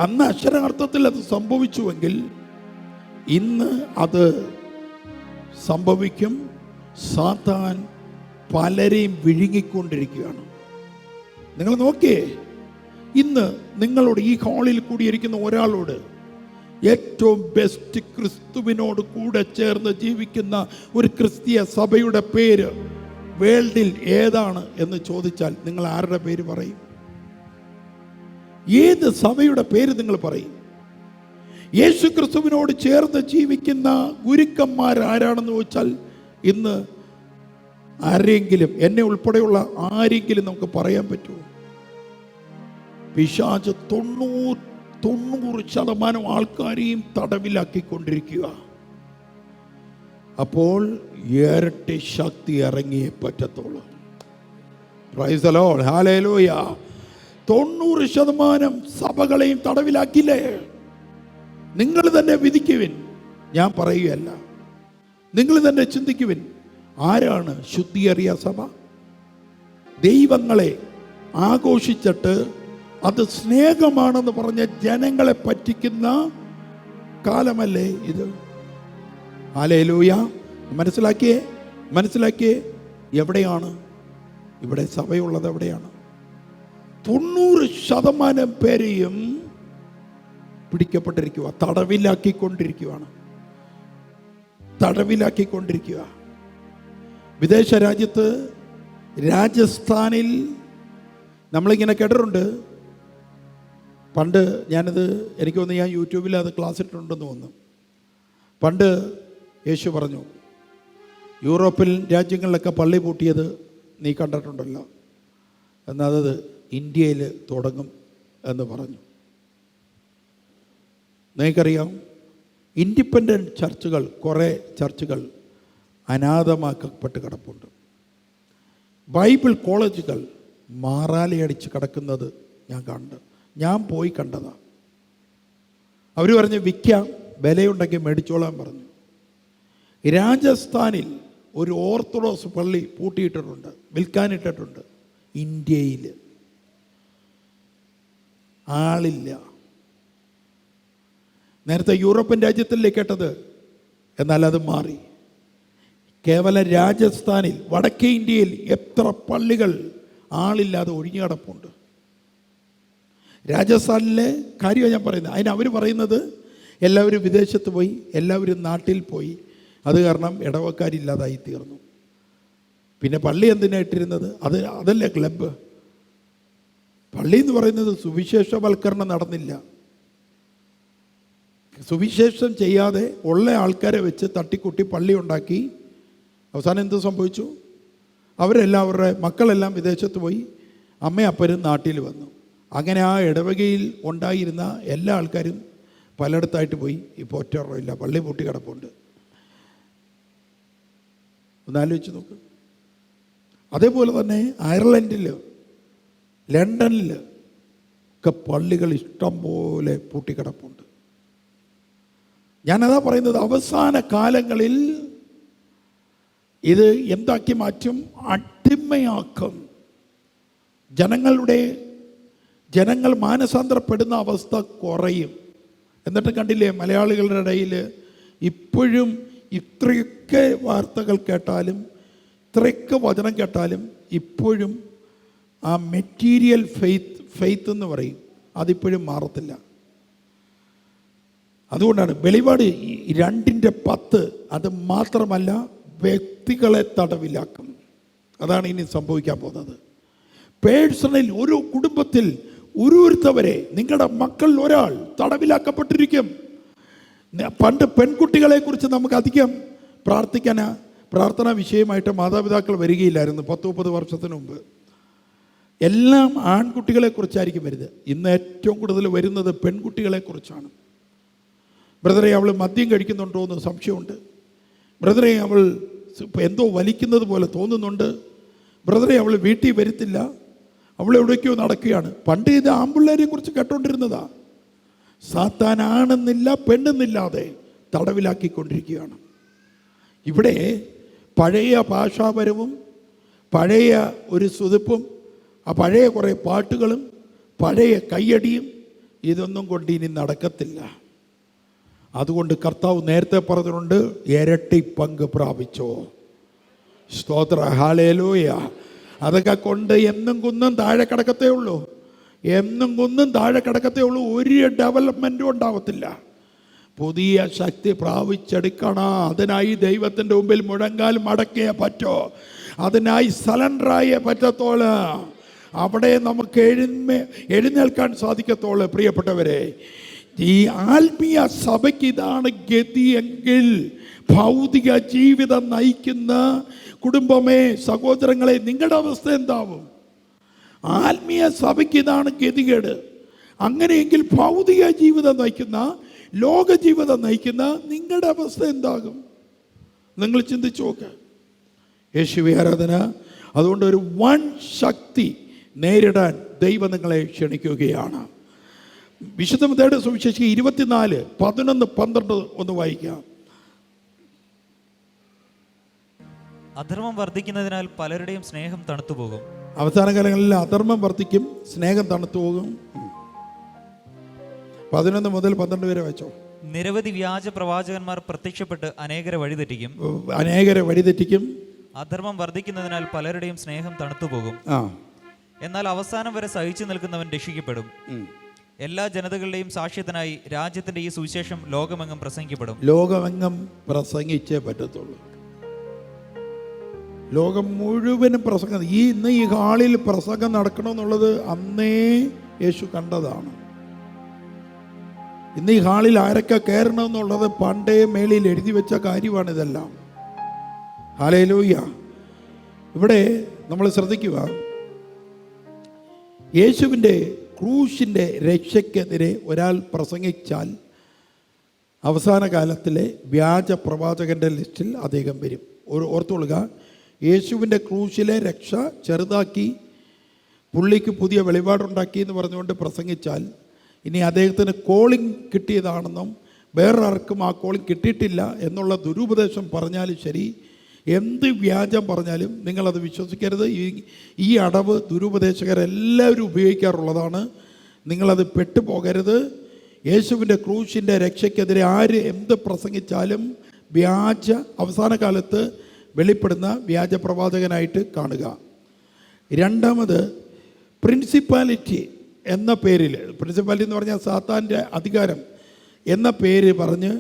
അന്ന് അക്ഷരാർത്ഥത്തിൽ അത് സംഭവിച്ചുവെങ്കിൽ ഇന്ന് അത് സംഭവിക്കും. സാത്താൻ പലരെയും വിഴുങ്ങിക്കൊണ്ടിരിക്കുകയാണ്. നിങ്ങൾ നോക്കിയേ, ഇന്ന് നിങ്ങളോട് ഈ ഹാളിൽ കൂടിയിരിക്കുന്ന ഒരാളോട് ഏറ്റവും ബെസ്റ്റ് ക്രിസ്തുവിനോട് കൂടെ ചേർന്ന് ജീവിക്കുന്ന ഒരു ക്രിസ്തീയ സഭയുടെ പേര് വേൾഡിൽ ഏതാണ് എന്ന് ചോദിച്ചാൽ നിങ്ങൾ ആരുടെ പേര് പറയും? ഏത് സഭയുടെ പേര് നിങ്ങൾ പറയും? യേശു ക്രിസ്തുവിനോട് ചേർന്ന് ജീവിക്കുന്ന ഗുരുക്കന്മാർ ആരാണെന്ന് ചോദിച്ചാൽ ഇന്ന് ആരെങ്കിലും, എന്നെ ഉൾപ്പെടെയുള്ള ആരെങ്കിലും നമുക്ക് പറയാൻ പറ്റുമോ? പിശാച് 90% ആൾക്കാരെയും തടവിലാക്കിക്കൊണ്ടിരിക്കുക. അപ്പോൾ ഇരട്ടി ശക്തി ഇറങ്ങിയേ പറ്റത്തുള്ളൂ. Price the lord, hallelujah. 90% സഭകളെയും തടവിലാക്കില്ലേ? നിങ്ങൾ തന്നെ വിധിക്കുവിൻ, ഞാൻ പറയുകയല്ല. നിങ്ങൾ തന്നെ ചിന്തിക്കുവിൻ, ആരാണ് ശുദ്ധിയേറിയ സഭ? ദൈവങ്ങളെ ആഘോഷിച്ചിട്ട് അത് സ്നേഹമാണെന്ന് പറഞ്ഞ ജനങ്ങളെ പറ്റിക്കുന്ന കാലമല്ലേ ഇത്? ഹല്ലേലൂയ. മനസ്സിലാക്കിയേ. എവിടെയാണ് ഇവിടെ സഭയുള്ളത്? എവിടെയാണ്? 90% പേരെയും പിടിക്കപ്പെട്ടിരിക്കുക, തടവിലാക്കിക്കൊണ്ടിരിക്കുക. വിദേശ രാജ്യത്ത് രാജസ്ഥാനിൽ നമ്മളിങ്ങനെ കേട്ടിട്ടുണ്ട്. പണ്ട് എനിക്ക് തോന്നുന്നു ഞാൻ യൂട്യൂബിൽ അത് ക്ലാസ് ഇട്ടിട്ടുണ്ടെന്ന് തോന്നുന്നു. പണ്ട് യേശു പറഞ്ഞു, യൂറോപ്പിൽ രാജ്യങ്ങളിലൊക്കെ പള്ളി പൂട്ടിയത് നീ കണ്ടിട്ടുണ്ടല്ലോ, എന്നത് ഇന്ത്യയിൽ തുടങ്ങും എന്ന് പറഞ്ഞു. നിങ്ങൾക്കറിയാം, ഇൻഡിപെൻഡൻറ്റ് ചർച്ചുകൾ, കുറേ ചർച്ചുകൾ അനാഥമാക്കപ്പെട്ട് കിടപ്പുണ്ട്. ബൈബിൾ കോളേജുകൾ മാറാലയടിച്ച് കിടക്കുന്നത് ഞാൻ പോയി കണ്ടതാണ്. അവർ പറഞ്ഞ് വിൽക്കാം, വിലയുണ്ടെങ്കിൽ മേടിച്ചോളാൻ പറഞ്ഞു. രാജസ്ഥാനിൽ ഒരു ഓർത്തഡോക്സ് പള്ളി പൂട്ടിയിട്ടിട്ടുണ്ട്, വിൽക്കാനിട്ടിട്ടുണ്ട്. ഇന്ത്യയിൽ ആളില്ല. നേരത്തെ യൂറോപ്യൻ രാജ്യത്തല്ലേ കേട്ടത്, എന്നാൽ അത് മാറി. കേവലം രാജസ്ഥാനിൽ, വടക്കേ ഇന്ത്യയിൽ എത്ര പള്ളികൾ ആളില്ലാതെ ഒഴിഞ്ഞു കിടപ്പുണ്ട്. രാജസ്ഥാനിലെ കാര്യമാണ് ഞാൻ പറയുന്നത്. അതിന് അവർ പറയുന്നത് എല്ലാവരും വിദേശത്ത് പോയി, എല്ലാവരും നാട്ടിൽ പോയി, അത് കാരണം ഇടവക്കാരില്ലാതായി തീർന്നു. പിന്നെ പള്ളി എന്തിനാ ഇട്ടിരുന്നത്? അതല്ലേ ക്ലബ്ബ്. പള്ളി എന്ന് പറയുന്നത് സുവിശേഷവൽക്കരണം നടന്നില്ല. സുവിശേഷം ചെയ്യാതെ ഉള്ള ആൾക്കാരെ വെച്ച് തട്ടിക്കുട്ടി പള്ളി ഉണ്ടാക്കി. അവസാനം എന്ത് സംഭവിച്ചു? അവരുടെ മക്കളെല്ലാം വിദേശത്ത് പോയി, അമ്മയും അപ്പനും നാട്ടിൽ വന്നു. അങ്ങനെ ആ ഇടവകയിൽ ഉണ്ടായിരുന്ന എല്ലാ ആൾക്കാരും പലയിടത്തായിട്ട് പോയി. ഇപ്പോൾ ഒറ്റയില്ല, പള്ളി പൂട്ടി കിടപ്പുണ്ട്. ഒന്നാലോചിച്ച് നോക്ക്. അതേപോലെ തന്നെ അയർലൻഡിൽ, ലണ്ടനിൽ ഒക്കെ പള്ളികൾ ഇഷ്ടം പോലെ പൂട്ടിക്കിടപ്പുണ്ട്. ഞാനതാ പറയുന്നത്, അവസാന കാലങ്ങളിൽ ഇത് എന്താക്കി മാറ്റും? അടിമയാക്കും. ജനങ്ങൾ മാനസാന്തരപ്പെടുന്ന അവസ്ഥ കുറയും. എന്നിട്ട് കണ്ടില്ലേ, മലയാളികളുടെ ഇടയിൽ ഇപ്പോഴും ഇത്രയൊക്കെ വാർത്തകൾ കേട്ടാലും, ഇത്രയൊക്കെ വചനം കേട്ടാലും, ഇപ്പോഴും ആ മെറ്റീരിയൽ ഫെയ്ത്ത് എന്ന് പറയും, അതിപ്പോഴും മാറത്തില്ല. അതുകൊണ്ടാണ് വെളിപാട് 2:10 അത് മാത്രമല്ല, വ്യക്തികളെ തടവിലാക്കും. അതാണ് ഇനി സംഭവിക്കാൻ പോകുന്നത്. പേഴ്സണൽ, ഒരു കുടുംബത്തിൽ ഉരുത്തവരെ, നിങ്ങളുടെ മക്കളിൽ ഒരാൾ തടവിലാക്കപ്പെട്ടിരിക്കും. പണ്ട് പെൺകുട്ടികളെ കുറിച്ച് നമുക്ക് അധികം പ്രാർത്ഥനാ വിഷയമായിട്ട് മാതാപിതാക്കൾ വരികയില്ലായിരുന്നു 10-30 വർഷത്തിന് മുമ്പ്. എല്ലാം ആൺകുട്ടികളെ കുറിച്ചായിരിക്കും വരുന്നത്. ഇന്ന് ഏറ്റവും കൂടുതൽ വരുന്നത് പെൺകുട്ടികളെ കുറിച്ചാണ്. ബ്രദറെ, അവൾ മദ്യം കഴിക്കുന്നുണ്ടോ എന്ന് സംശയമുണ്ട്. ബ്രദറെ, അവൾ എന്തോ വലിക്കുന്നത് പോലെ തോന്നുന്നുണ്ട്. ബ്രദറെ, അവൾ വീട്ടിൽ വരത്തില്ല, അവൾ എവിടേക്കോ നടക്കുകയാണ്. പണ്ട് ഇത് ആൺപിള്ളേരെ കുറിച്ച് കേട്ടോണ്ടിരുന്നതാ. സാത്താൻ ആണെന്നില്ല പെണ്ണെന്നില്ലാതെ തടവിലാക്കിക്കൊണ്ടിരിക്കുകയാണ്. ഇവിടെ പഴയ ഭാഷാപരവും പഴയ ഒരു സുതിപ്പും ആ പഴയ കുറേ പാട്ടുകളും പഴയ കയ്യടിയും ഇതൊന്നും കൊണ്ട് ഇനി നടക്കത്തില്ല. അതുകൊണ്ട് കർത്താവ് നേരത്തെ പറഞ്ഞിട്ടുണ്ട്, ഇരട്ടി പങ്ക് പ്രാപിച്ചോ. സ്തോത്ര, ഹല്ലേലൂയ. അതൊക്കെ കൊണ്ട് എന്നും കുന്നും താഴെ കിടക്കത്തേ ഉള്ളൂ. ഒരു ഡെവലപ്മെൻറ്റും ഉണ്ടാവത്തില്ല. പുതിയ ശക്തി പ്രാപിച്ചെടുക്കണം. അതിനായി ദൈവത്തിൻ്റെ മുമ്പിൽ മുഴങ്കാൽ മടക്കിയേ പറ്റോ. അതിനായി സലണ്ടറായേ പറ്റത്തോളൂ. അവിടെ നമുക്ക് എഴുന്നേൽക്കാൻ സാധിക്കത്തോളൂ. പ്രിയപ്പെട്ടവരെ, ഈ ആത്മീയ സഭയ്ക്ക് ഇതാണ് ഗതിയെങ്കിൽ, ഭൗതിക ജീവിതം നയിക്കുന്ന കുടുംബമേ, സഹോദരങ്ങളെ, നിങ്ങളുടെ അവസ്ഥ എന്താവും? ആത്മീയ സഭയ്ക്ക് ഇതാണ് ഗതികേട്. അങ്ങനെയെങ്കിൽ ഭൗതിക ജീവിതം നയിക്കുന്ന, ലോക ജീവിതം നയിക്കുന്ന നിങ്ങളുടെ അവസ്ഥ എന്താകും? നിങ്ങൾ ചിന്തിച്ചു നോക്ക്. യേശുവേ ആരാധന. അതുകൊണ്ട് ഒരു വൻ ശക്തി നേരിടാൻ ദൈവം നിങ്ങളെ ക്ഷണിക്കുകയാണ്. വിശുദ്ധ മത്തായിയുടെ സുവിശേഷം 24, 11, 12 ഒന്ന് വായിക്കാം. അധർമ്മം വർദ്ധിക്കുന്നതിനാൽ പലരുടെയും സ്നേഹം തണുത്തുപോകും. അവസാന കാലങ്ങളിൽ അധർമ്മം വർദ്ധിക്കും, സ്നേഹം തണുത്തു പോകും. 11 മുതൽ 12 വരെ വായിച്ചോ. നിരവധി വ്യാജ പ്രവാചകന്മാർ പ്രത്യക്ഷപ്പെട്ട് അനേകരെ വഴിതെറ്റിക്കും. അധർമ്മം വർദ്ധിക്കുന്നതിനാൽ പലരുടെയും സ്നേഹം തണുത്തുപോകും. എന്നാൽ അവസാനം വരെ സഹിച്ചു നിൽക്കുന്നവൻ രക്ഷിക്കപ്പെടും. എല്ലാ ജനതകളുടെയും സാക്ഷ്യത്തിനായി രാജ്യത്തിന്റെ ഈ സുവിശേഷം ലോകമെങ്ങും പ്രസംഗിക്കപ്പെടും. ലോകമെങ്ങും പ്രസംഗിച്ചേ പറ്റത്തുള്ളൂ. ലോകം മുഴുവനും പ്രസംഗം. ഇന്ന് ഈ ഹാളിൽ പ്രസംഗം നടക്കണമെന്നുള്ളത് അന്നേ യേശു കണ്ടതാണ്. ഇന്ന് ഈ ഹാളിൽ ആരൊക്കെ കയറണമെന്നുള്ളത് പണ്ടേ മേളിൽ എഴുതി വെച്ച കാര്യമാണ് ഇതെല്ലാം. ഹല്ലേലൂയ. ഇവിടെ നമ്മൾ ശ്രദ്ധിക്കുക, യേശുവിൻ്റെ ക്രൂശിൻ്റെ രക്ഷയ്ക്കെതിരെ ഒരാൾ പ്രസംഗിച്ചാൽ അവസാന കാലത്തിലെ വ്യാജ പ്രവാചകൻ്റെ ലിസ്റ്റിൽ അദ്ദേഹം വരും. ഓർത്തുകൊള്ളുക, യേശുവിൻ്റെ ക്രൂശിലെ രക്ഷ ചെറുതാക്കി പുള്ളിക്ക് പുതിയ വെളിപാടുണ്ടാക്കി എന്ന് പറഞ്ഞുകൊണ്ട് പ്രസംഗിച്ചാൽ ഇനി അദ്ദേഹത്തിന് കോളിംഗ് കിട്ടിയതാണെന്നും വേറൊരാർക്കും ആ കോളിംഗ് കിട്ടിയിട്ടില്ല എന്നുള്ള ദുരുപദേശം പറഞ്ഞാലും ശരി, എന്ത് വ്യാജം പറഞ്ഞാലും നിങ്ങളത് വിശ്വസിക്കരുത്. ഈ അടവ് ദുരുപദേശകരെല്ലാവരും ഉപയോഗിക്കാറുള്ളതാണ്. നിങ്ങളത് പെട്ടുപോകരുത്. യേശുവിൻ്റെ ക്രൂശിൻ്റെ രക്ഷയ്ക്കെതിരെ ആര് എന്ത് പ്രസംഗിച്ചാലും അവസാന കാലത്ത് വെളിപ്പെടുന്ന വ്യാജ പ്രവാചകനായിട്ട് കാണുക. രണ്ടാമത്, പ്രിൻസിപ്പാലിറ്റി എന്ന പേരിൽ, പ്രിൻസിപ്പാലിറ്റി എന്ന് പറഞ്ഞാൽ സാത്താൻ്റെ അധികാരം എന്ന പേര് പറഞ്ഞ്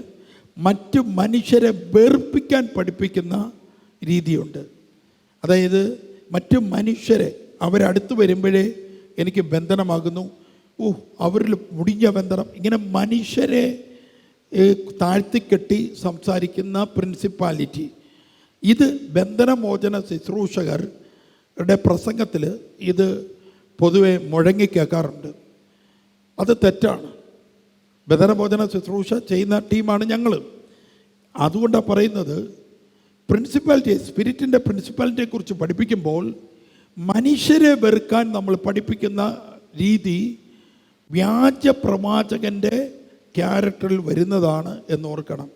മറ്റു മനുഷ്യരെ വെറുപ്പിക്കാൻ പഠിപ്പിക്കുന്ന രീതിയുണ്ട്. അതായത് മറ്റു മനുഷ്യരെ അവരടുത്ത് വരുമ്പോഴേ എനിക്ക് ബന്ധനമാകുന്നു, അവരിൽ മുടിഞ്ഞ ബന്ധനം, ഇങ്ങനെ മനുഷ്യരെ താഴ്ത്തിക്കെട്ടി സംസാരിക്കുന്ന പ്രിൻസിപ്പാലിറ്റി. ഇത് ബന്ധനമോചന ശുശ്രൂഷകരുടെ പ്രസംഗത്തിൽ ഇത് പൊതുവെ മുഴങ്ങിക്കേൾക്കാറുണ്ട്. അത് തെറ്റാണ്. ബന്ധനമോചന ശുശ്രൂഷ ചെയ്യുന്ന ടീമാണ് ഞങ്ങൾ. അതുകൊണ്ടാണ് പറയുന്നത്, പ്രിൻസിപ്പാലിറ്റി, സ്പിരിറ്റിൻ്റെ പ്രിൻസിപ്പാലിറ്റിയെക്കുറിച്ച് പഠിപ്പിക്കുമ്പോൾ മനുഷ്യരെ വെറുക്കാൻ നമ്മൾ പഠിപ്പിക്കുന്ന രീതി വ്യാജ പ്രവാചകൻ്റെ ക്യാരക്ടറിൽ വരുന്നതാണ് എന്നോർക്കണം.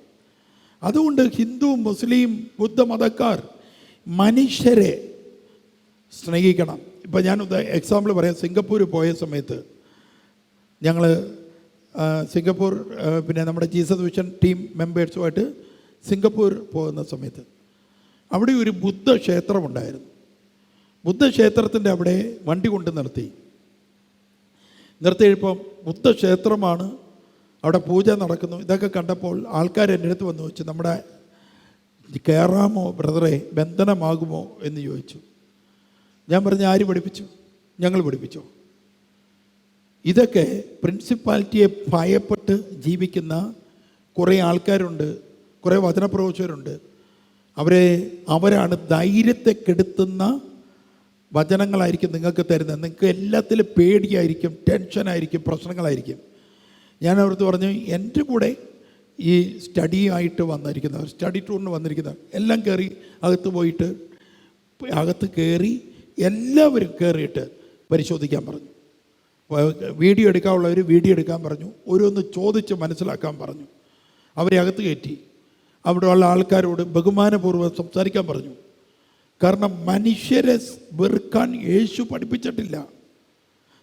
അതുകൊണ്ട് ഹിന്ദു, മുസ്ലിം, ബുദ്ധമതക്കാർ മനുഷ്യരെ സ്നേഹിക്കണം. ഇപ്പം ഞാൻ എക്സാമ്പിൾ പറയാം. സിംഗപ്പൂർ പോയ സമയത്ത് ഞങ്ങൾ സിംഗപ്പൂർ പിന്നെ നമ്മുടെ ജീസസ് വിഷൻ ടീം മെമ്പേഴ്സുമായിട്ട് സിംഗപ്പൂർ പോകുന്ന സമയത്ത് അവിടെ ഒരു ബുദ്ധക്ഷേത്രമുണ്ടായിരുന്നു. ബുദ്ധക്ഷേത്രത്തിൻ്റെ അവിടെ വണ്ടി കൊണ്ട് നിർത്തിയപ്പോൾ ബുദ്ധക്ഷേത്രമാണ്, അവിടെ പൂജ നടക്കുന്നു. ഇതൊക്കെ കണ്ടപ്പോൾ ആൾക്കാർ എൻ്റെ അടുത്ത് വന്ന് ചോദിച്ചു, നമ്മുടെ കയറാമോ ബ്രദറെ, ബന്ധനമാകുമോ എന്ന് ചോദിച്ചു. ഞാൻ പറഞ്ഞു, ആര് പഠിപ്പിച്ചു? ഞങ്ങൾ പഠിപ്പിച്ചോ? ഇതൊക്കെ പ്രിൻസിപ്പാലിറ്റിയെ ഭയപ്പെട്ട് ജീവിക്കുന്ന കുറേ ആൾക്കാരുണ്ട്, കുറേ വചനപ്രവചകരുണ്ട്. അവരാണ് ധൈര്യത്തെ കെടുത്തുന്ന വചനങ്ങളായിരിക്കും നിങ്ങൾക്ക് തരുന്നത്. നിങ്ങൾക്ക് എല്ലാത്തിലും പേടിയായിരിക്കും, ടെൻഷനായിരിക്കും, പ്രശ്നങ്ങളായിരിക്കും. ഞാൻ അവർക്ക് പറഞ്ഞു, എൻ്റെ കൂടെ ഈ സ്റ്റഡിയായിട്ട് വന്നിരിക്കുന്നവർ, സ്റ്റഡി ടൂറിന് വന്നിരിക്കുന്നവർ എല്ലാം കയറി അകത്ത് കയറി എല്ലാവരും കയറിയിട്ട് പരിശോധിക്കാൻ പറഞ്ഞു. വീഡിയോ എടുക്കാനുള്ളവർ വീഡിയോ എടുക്കാൻ പറഞ്ഞു. ഓരോന്ന് ചോദിച്ച് മനസ്സിലാക്കാൻ പറഞ്ഞു. അവരെ അകത്ത് കയറ്റി അവിടെയുള്ള ആൾക്കാരോട് ബഹുമാനപൂർവ്വം സംസാരിക്കാൻ പറഞ്ഞു. കാരണം മനുഷ്യരെ വെറുക്കാൻ യേശു പഠിപ്പിച്ചിട്ടില്ല.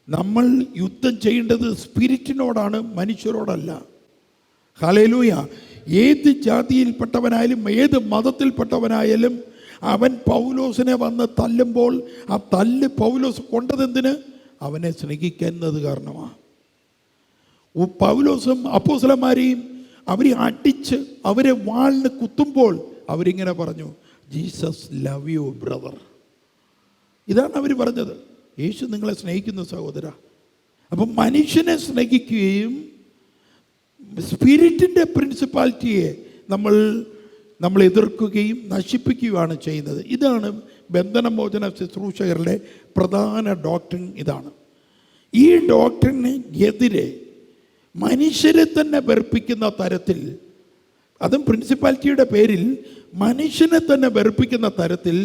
നമ്മൾ യുദ്ധം ചെയ്യേണ്ടത് സ്പിരിറ്റിനോടാണ്, മനുഷ്യരോടല്ല. ഹല്ലേലൂയ. ഏത് ജാതിയിൽപ്പെട്ടവനായാലും ഏത് മതത്തിൽപ്പെട്ടവനായാലും അവൻ പൗലോസിനെ വന്ന് തല്ലുമ്പോൾ ആ തല്ല് പൗലോസ് കൊണ്ടതെന്തിന്? അവനെ സ്നേഹിക്കുന്നത് കാരണമാണ്. പൗലോസും അപ്പോസ്തലന്മാരെയും അവരെ അടിച്ച് അവരെ വാളിന് കുത്തുമ്പോൾ അവരിങ്ങനെ പറഞ്ഞു, ജീസസ് ലവ് യു ബ്രദർ. ഇതാണ് അവർ പറഞ്ഞത്. യേശു നിങ്ങളെ സ്നേഹിക്കുന്നു സഹോദര. അപ്പം മനുഷ്യനെ സ്നേഹിക്കുകയും സ്പിരിറ്റിൻ്റെ പ്രിൻസിപ്പാലിറ്റിയെ നമ്മൾ എതിർക്കുകയും നശിപ്പിക്കുകയാണ് ചെയ്യുന്നത്. ഇതാണ് ബന്ധനമോചന ശുശ്രൂഷകരുടെ പ്രധാന ഡോക്ട്രിൻ ഇതാണ്. ഈ ഡോക്ട്രിന് എതിരെ മനുഷ്യരെ തന്നെ വെറുപ്പിക്കുന്ന തരത്തിൽ, അതും പ്രിൻസിപ്പാലിറ്റിയുടെ പേരിൽ മനുഷ്യനെ തന്നെ വെറുപ്പിക്കുന്ന തരത്തിൽ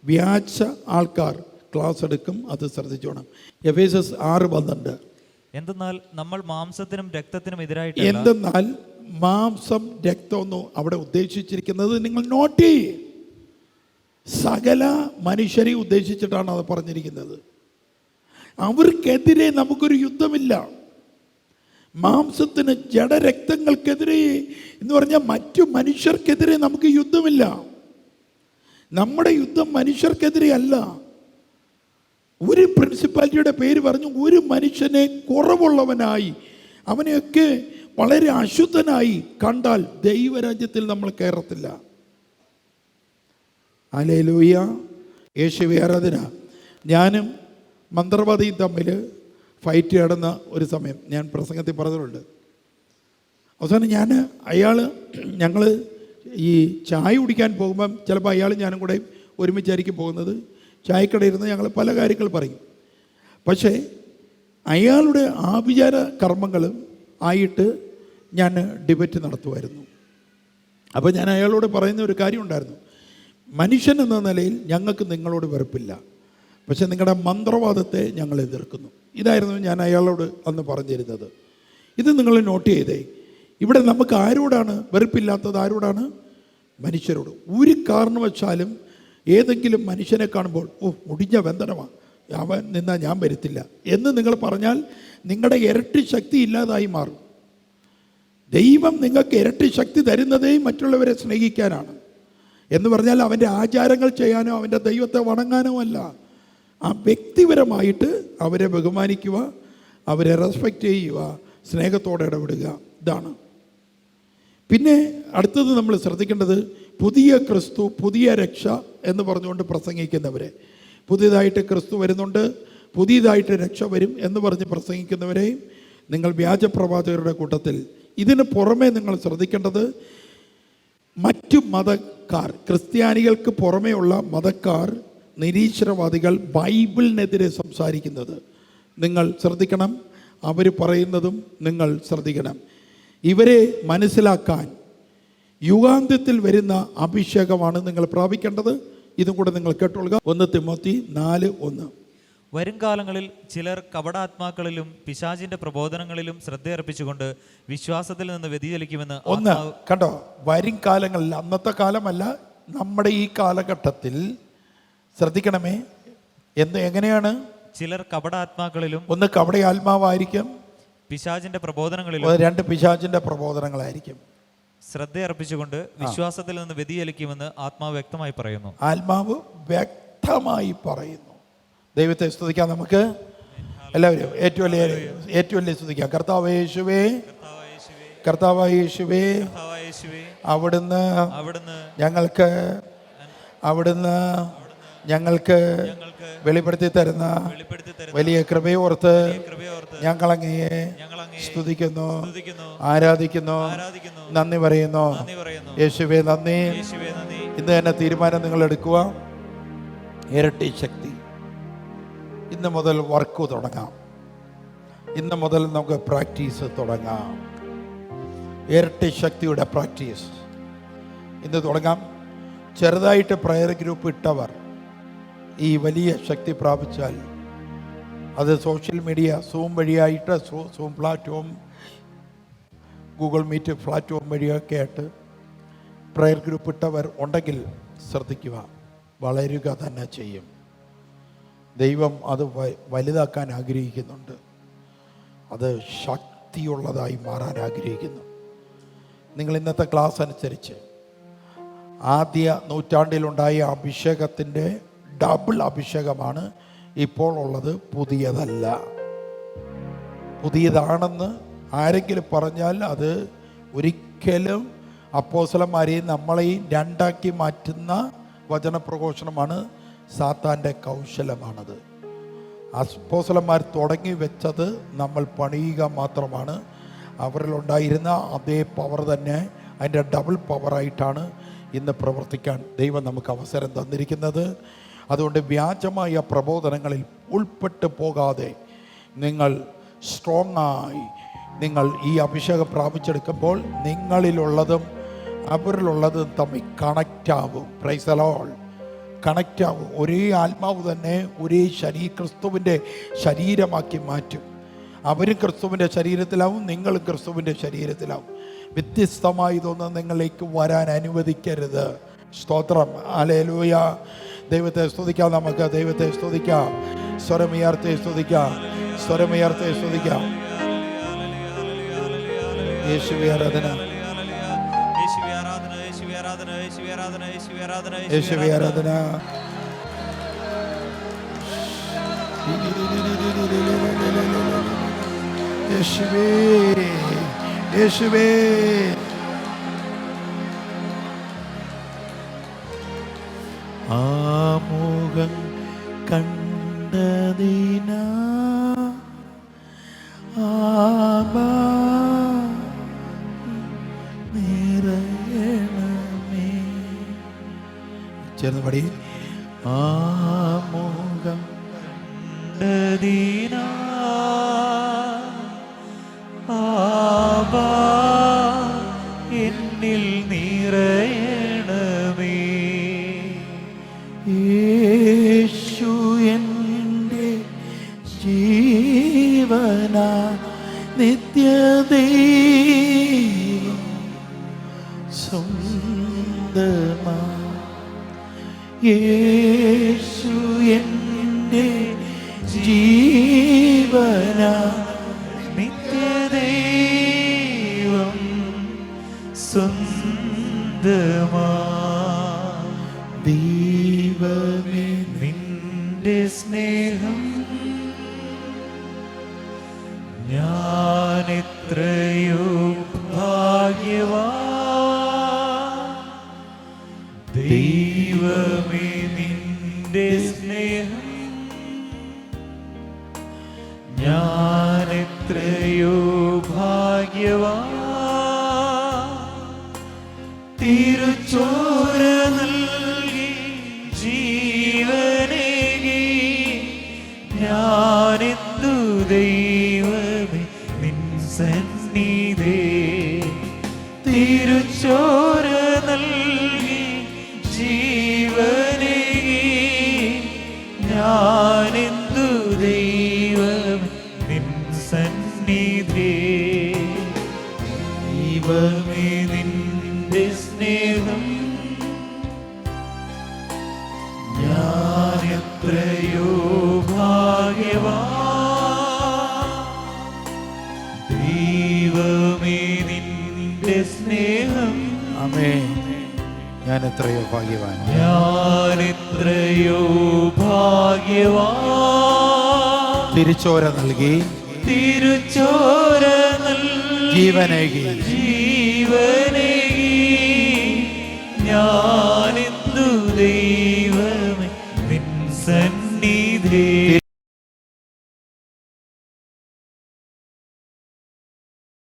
വ്യാജ ആൾക്കാർ ക്ലാസ് എടുക്കും. അത് ശ്രദ്ധിച്ചോണം. എഫേസ്യസ് 6:12. എന്തെന്നാൽ നമ്മൾ മാംസത്തിനും രക്തത്തിനും എതിരായിട്ട് എന്തെന്നാൽ മാംസം രക്തമൊന്നും അവിടെ ഉദ്ദേശിച്ചിരിക്കുന്നത് നിങ്ങൾ നോട്ട് ചെയ്യേ, സകല മനുഷ്യരെ ഉദ്ദേശിച്ചിട്ടാണ് അത് പറഞ്ഞിരിക്കുന്നത്. അവർക്കെതിരെ നമുക്കൊരു യുദ്ധമില്ല. മാംസത്തിന് ജഡരക്തങ്ങൾക്കെതിരെ എന്ന് പറഞ്ഞാൽ മറ്റു മനുഷ്യർക്കെതിരെ നമുക്ക് യുദ്ധമില്ല. നമ്മുടെ യുദ്ധം മനുഷ്യർക്കെതിരെ അല്ല. ഒരു പ്രിൻസിപ്പാലിറ്റിയുടെ പേര് പറഞ്ഞു, ഒരു മനുഷ്യനെ കുറവുള്ളവനായി, അവനെയൊക്കെ വളരെ അശുദ്ധനായി കണ്ടാൽ ദൈവരാജ്യത്തിൽ നമ്മൾ കയറത്തില്ല. ഹല്ലേലൂയ, യേശുവേ ആരാധന. ഞാനും മന്ത്രവാദിയും തമ്മിൽ ഫൈറ്റ് നടന്ന ഒരു സമയം ഞാൻ പ്രസംഗത്തിൽ പറഞ്ഞിട്ടുണ്ട്. അവസാനം ഞങ്ങൾ ഈ ചായ കുടിക്കാൻ പോകുമ്പം ചിലപ്പോൾ അയാളും ഞാനും കൂടെ ഒരുമിച്ചായിരിക്കും പോകുന്നത്. ചായക്കടയിൽ ഇരുന്ന് ഞങ്ങൾ പല കാര്യങ്ങൾ പറയും. പക്ഷേ അയാളുടെ ആഭിചാര കർമ്മങ്ങളും ആയിട്ട് ഞാൻ ഡിബേറ്റ് നടത്തുമായിരുന്നു. അപ്പോൾ ഞാൻ അയാളോട് പറയുന്ന ഒരു കാര്യം ഉണ്ടായിരുന്നു. മനുഷ്യൻ എന്ന നിലയിൽ ഞങ്ങൾക്ക് നിങ്ങളോട് വെറുപ്പില്ല, പക്ഷെ നിങ്ങളുടെ മന്ത്രവാദത്തെ ഞങ്ങൾ എതിർക്കുന്നു. ഇതായിരുന്നു ഞാൻ അയാളോട് അന്ന് പറഞ്ഞിരുന്നത്. ഇത് നിങ്ങൾ നോട്ട് ചെയ്തേ. ഇവിടെ നമുക്ക് ആരോടാണ് വെറുപ്പില്ലാത്തത്? ആരോടാണ്? മനുഷ്യരോട്. ഒരു കാരണവശാലും ഏതെങ്കിലും മനുഷ്യനെ കാണുമ്പോൾ മുടിഞ്ഞ ബന്ധനമാണ്, അവൻ നിന്നാൽ ഞാൻ വരുത്തില്ല എന്ന് നിങ്ങൾ പറഞ്ഞാൽ നിങ്ങളുടെ ഇരട്ടി ശക്തി ഇല്ലാതായി മാറും. ദൈവം നിങ്ങൾക്ക് ഇരട്ടി ശക്തി തരുന്നതേ മറ്റുള്ളവരെ സ്നേഹിക്കാനാണ്. എന്ന് പറഞ്ഞാൽ അവൻ്റെ ആചാരങ്ങൾ ചെയ്യാനോ അവൻ്റെ ദൈവത്തെ വണങ്ങാനോ അല്ല. ആ വ്യക്തിപരമായിട്ട് അവരെ ബഹുമാനിക്കുക, അവരെ റെസ്പെക്റ്റ് ചെയ്യുക, സ്നേഹത്തോടെ ഇടപെടുക. ഇതാണ്. പിന്നെ അടുത്തത് നമ്മൾ ശ്രദ്ധിക്കേണ്ടത് പുതിയ ക്രിസ്തു, പുതിയ രക്ഷ എന്ന് പറഞ്ഞുകൊണ്ട് പ്രസംഗിക്കുന്നവരെ, പുതിയതായിട്ട് ക്രിസ്തു വരുന്നുണ്ട്, പുതിയതായിട്ട് രക്ഷ വരും എന്ന് പറഞ്ഞ് പ്രസംഗിക്കുന്നവരെയും നിങ്ങൾ വ്യാജപ്രവാചകരുടെ കൂട്ടത്തിൽ. ഇതിന് പുറമെ നിങ്ങൾ ശ്രദ്ധിക്കേണ്ടത് മറ്റു മതക്കാർ, ക്രിസ്ത്യാനികൾക്ക് പുറമെയുള്ള മതക്കാർ, നിരീശ്വരവാദികൾ ബൈബിളിനെതിരെ സംസാരിക്കുന്നത് നിങ്ങൾ ശ്രദ്ധിക്കണം. അവർ പറയുന്നതും നിങ്ങൾ ശ്രദ്ധിക്കണം. ഇവരെ മനസ്സിലാക്കാൻ യുഗാന്ത്യത്തിൽ വരുന്ന അഭിഷേകമാണ് നിങ്ങൾ പ്രാപിക്കേണ്ടത്. ഇതും കൂടെ നിങ്ങൾ കേട്ടോളുക. 1 തിമോത്തി 4:1. വരും കാലങ്ങളിൽ ചിലർ കപടാത്മാക്കളിലും പിശാചിന്റെ പ്രബോധനങ്ങളിലും ശ്രദ്ധയർപ്പിച്ചുകൊണ്ട് വിശ്വാസത്തിൽ നിന്ന് വ്യതിചലിക്കുമെന്ന്. കണ്ടോ, വരും കാലങ്ങളിൽ, അന്നത്തെ കാലമല്ല, നമ്മുടെ ഈ കാലഘട്ടത്തിൽ ശ്രദ്ധിക്കണമേ. എങ്ങനെയാണ്? ചിലർ കപടാത്മാക്കളിലും, ഒന്ന് കപട ആത്മാവായിരിക്കും, പിശാചിന്റെ പ്രബോധനങ്ങളിലും, 2 പിശാചിന്റെ പ്രബോധനങ്ങളായിരിക്കും. ശ്രദ്ധയർപ്പിച്ചുകൊണ്ട് വിശ്വാസത്തിൽ നിന്ന് വ്യതിചലിക്കുമെന്ന് ആത്മാവ് വ്യക്തമായി പറയുന്നു. ആത്മാവ് വ്യക്തമായി പറയുന്നു. ദൈവത്തെ സ്തുതിക്കാം. നമുക്ക് എല്ലാവരും ഏറ്റവും വലിയ സ്തുതിക്കാം. കർത്താവേ യേശുവേ, കർത്താവായ യേശുവേ, അവിടുന്ന് ഞങ്ങൾക്ക് വെളിപ്പെടുത്തി തരുന്ന വലിയ കൃപയോർത്ത് ഞങ്ങളങ്ങയെ സ്തുതിക്കുന്നു, ആരാധിക്കുന്നു, നന്ദി പറയുന്നു. യേശുവേ നന്ദി. ഇന്ന് തന്നെ തീരുമാനം നിങ്ങൾ എടുക്കുക. ഇരട്ടി ശക്തി. ഇന്ന് മുതൽ വർക്ക് തുടങ്ങാം. ഇന്ന് മുതൽ നമുക്ക് പ്രാക്ടീസ് തുടങ്ങാം. ഇരട്ടി ശക്തിയുടെ പ്രാക്ടീസ് ഇന്ന് തുടങ്ങാം. ചെറുതായിട്ട് പ്രയർ ഗ്രൂപ്പ് ഇട്ടവർ ഈ വലിയ ശക്തി പ്രാപിച്ചാൽ അത് സോഷ്യൽ മീഡിയ, സൂം വഴിയായിട്ട്, zoom platform, Google meet platform വഴിയൊക്കെ ആയിട്ട് പ്രയർ ഗ്രൂപ്പ് ഇട്ടവർ ഉണ്ടെങ്കിൽ ശ്രദ്ധിക്കുക, വളരുക തന്നെ ചെയ്യും. ദൈവം അത് വലുതാക്കാൻ ആഗ്രഹിക്കുന്നുണ്ട്. അത് ശക്തിയുള്ളതായി മാറാൻ ആഗ്രഹിക്കുന്നു. നിങ്ങൾ ഇന്നത്തെ ക്ലാസ് അനുസരിച്ച് ആദ്യ നൂറ്റാണ്ടിലുണ്ടായ അഭിഷേകത്തിൻ്റെ ഡബിൾ അഭിഷേകമാണ് ഇപ്പോൾ ഉള്ളത്. പുതിയതല്ല. പുതിയതാണെന്ന് ആരെങ്കിലും പറഞ്ഞാൽ അത് ഒരിക്കലും അപ്പോസ്തലന്മാരെയും നമ്മളെയും രണ്ടാക്കി മാറ്റുന്ന വചനപ്രഘോഷണമാണ്. സാത്താൻ്റെ കൗശലമാണത്. അപ്പോസ്തലന്മാർ തുടങ്ങി വെച്ചത് നമ്മൾ പണിയുക മാത്രമാണ്. അവരിലുണ്ടായിരുന്ന അതേ പവർ തന്നെ അതിൻ്റെ ഡബിൾ പവറായിട്ടാണ് ഇന്ന് പ്രവർത്തിക്കാൻ ദൈവം നമുക്ക് അവസരം തന്നിരിക്കുന്നത്. അതുകൊണ്ട് വ്യാജമായ പ്രബോധനങ്ങളിൽ ഉൾപ്പെട്ടു പോകാതെ നിങ്ങൾ സ്ട്രോങ്ങായി നിങ്ങൾ ഈ അഭിഷേകം പ്രാപിച്ചെടുക്കുമ്പോൾ നിങ്ങളിലുള്ളതും അവരിലുള്ളതും തമ്മിൽ കണക്റ്റാവും. Praise the lord. കണക്റ്റാവും. ഒരേ ആത്മാവ് തന്നെ ഒരേ ക്രിസ്തുവിൻ്റെ ശരീരമാക്കി മാറ്റും. അവരും ക്രിസ്തുവിൻ്റെ ശരീരത്തിലാവും, നിങ്ങളും ക്രിസ്തുവിൻ്റെ ശരീരത്തിലാവും. വ്യത്യസ്തമായി ഇതൊന്നും നിങ്ങളിലേക്ക് വരാൻ അനുവദിക്കരുത്. സ്തോത്രം. ഹല്ലേലൂയ. ദൈവത്തെ സ്തുതിക്കാം. നമുക്ക് ദൈവത്തെ സ്തുതിക്കാം. സ്വരമുയർത്തി സ്തുതിക്കാം. സ്വരമുയർത്തി സ്തുതിക്കാം. യേശുവേ ആരാധന, യേശുവേ ആരാധന, യേശുവേ ആരാധന, യേശുവേ ആരാധന, യേശുവേ ആരാധന, യേശുവേ ആരാധന. യേശുവേ, യേശുവേ. ആമുഖം കണ്ടതിനാ ആബാ നിറയണമേ. ചേർന്ന് പടി. ആമുഖം കണ്ടതിനാ ആബാ എന്നിൽ നിറയണമേ. യേശു എൻ്റെ ജീവനാ നിത്യദൈവം സ്വന്തമാ. യേശു എൻ്റെ ജീവനാ നിത്യദൈവം സ്വന്തമാ. ദൈവമേ നിന്റെ സ്നേഹം ഞാനെത്രയോ ഭാഗ്യവാൻ. ദൈവമേ നിന്റെ സ്നേഹം ഞാനെത്രയോ ഭാഗ്യവാൻ. തിരുച്ചോര നൽകി ജീവനേകി ഞാനെന്തു ദൈവമേ നിൻ സന്നിധേ. തിരുച്ചോര നൽകി ജീവനേകി ഞാനെന്തു ദൈവമേ നിൻ സന്നിധേ. ദൈവമേ നിന്റെ സ്നേഹം ഞാനെത്രയോ ഭാഗ്യവാൻ. ദൈവമേ നിന്റെ സ്നേഹം. ആമേൻ. ഞാൻ എത്രയോ ഭാഗ്യവാൻ. ഞാനെത്രയോ ഭാഗ്യവാൻ. തിരുച്ചോര നൽകി, തിരുച്ചോര നൽകി ജീവനേകി, ജീവനേകി ഞാനെന്തു ദൈവമേ നിൻ സന്നിധി.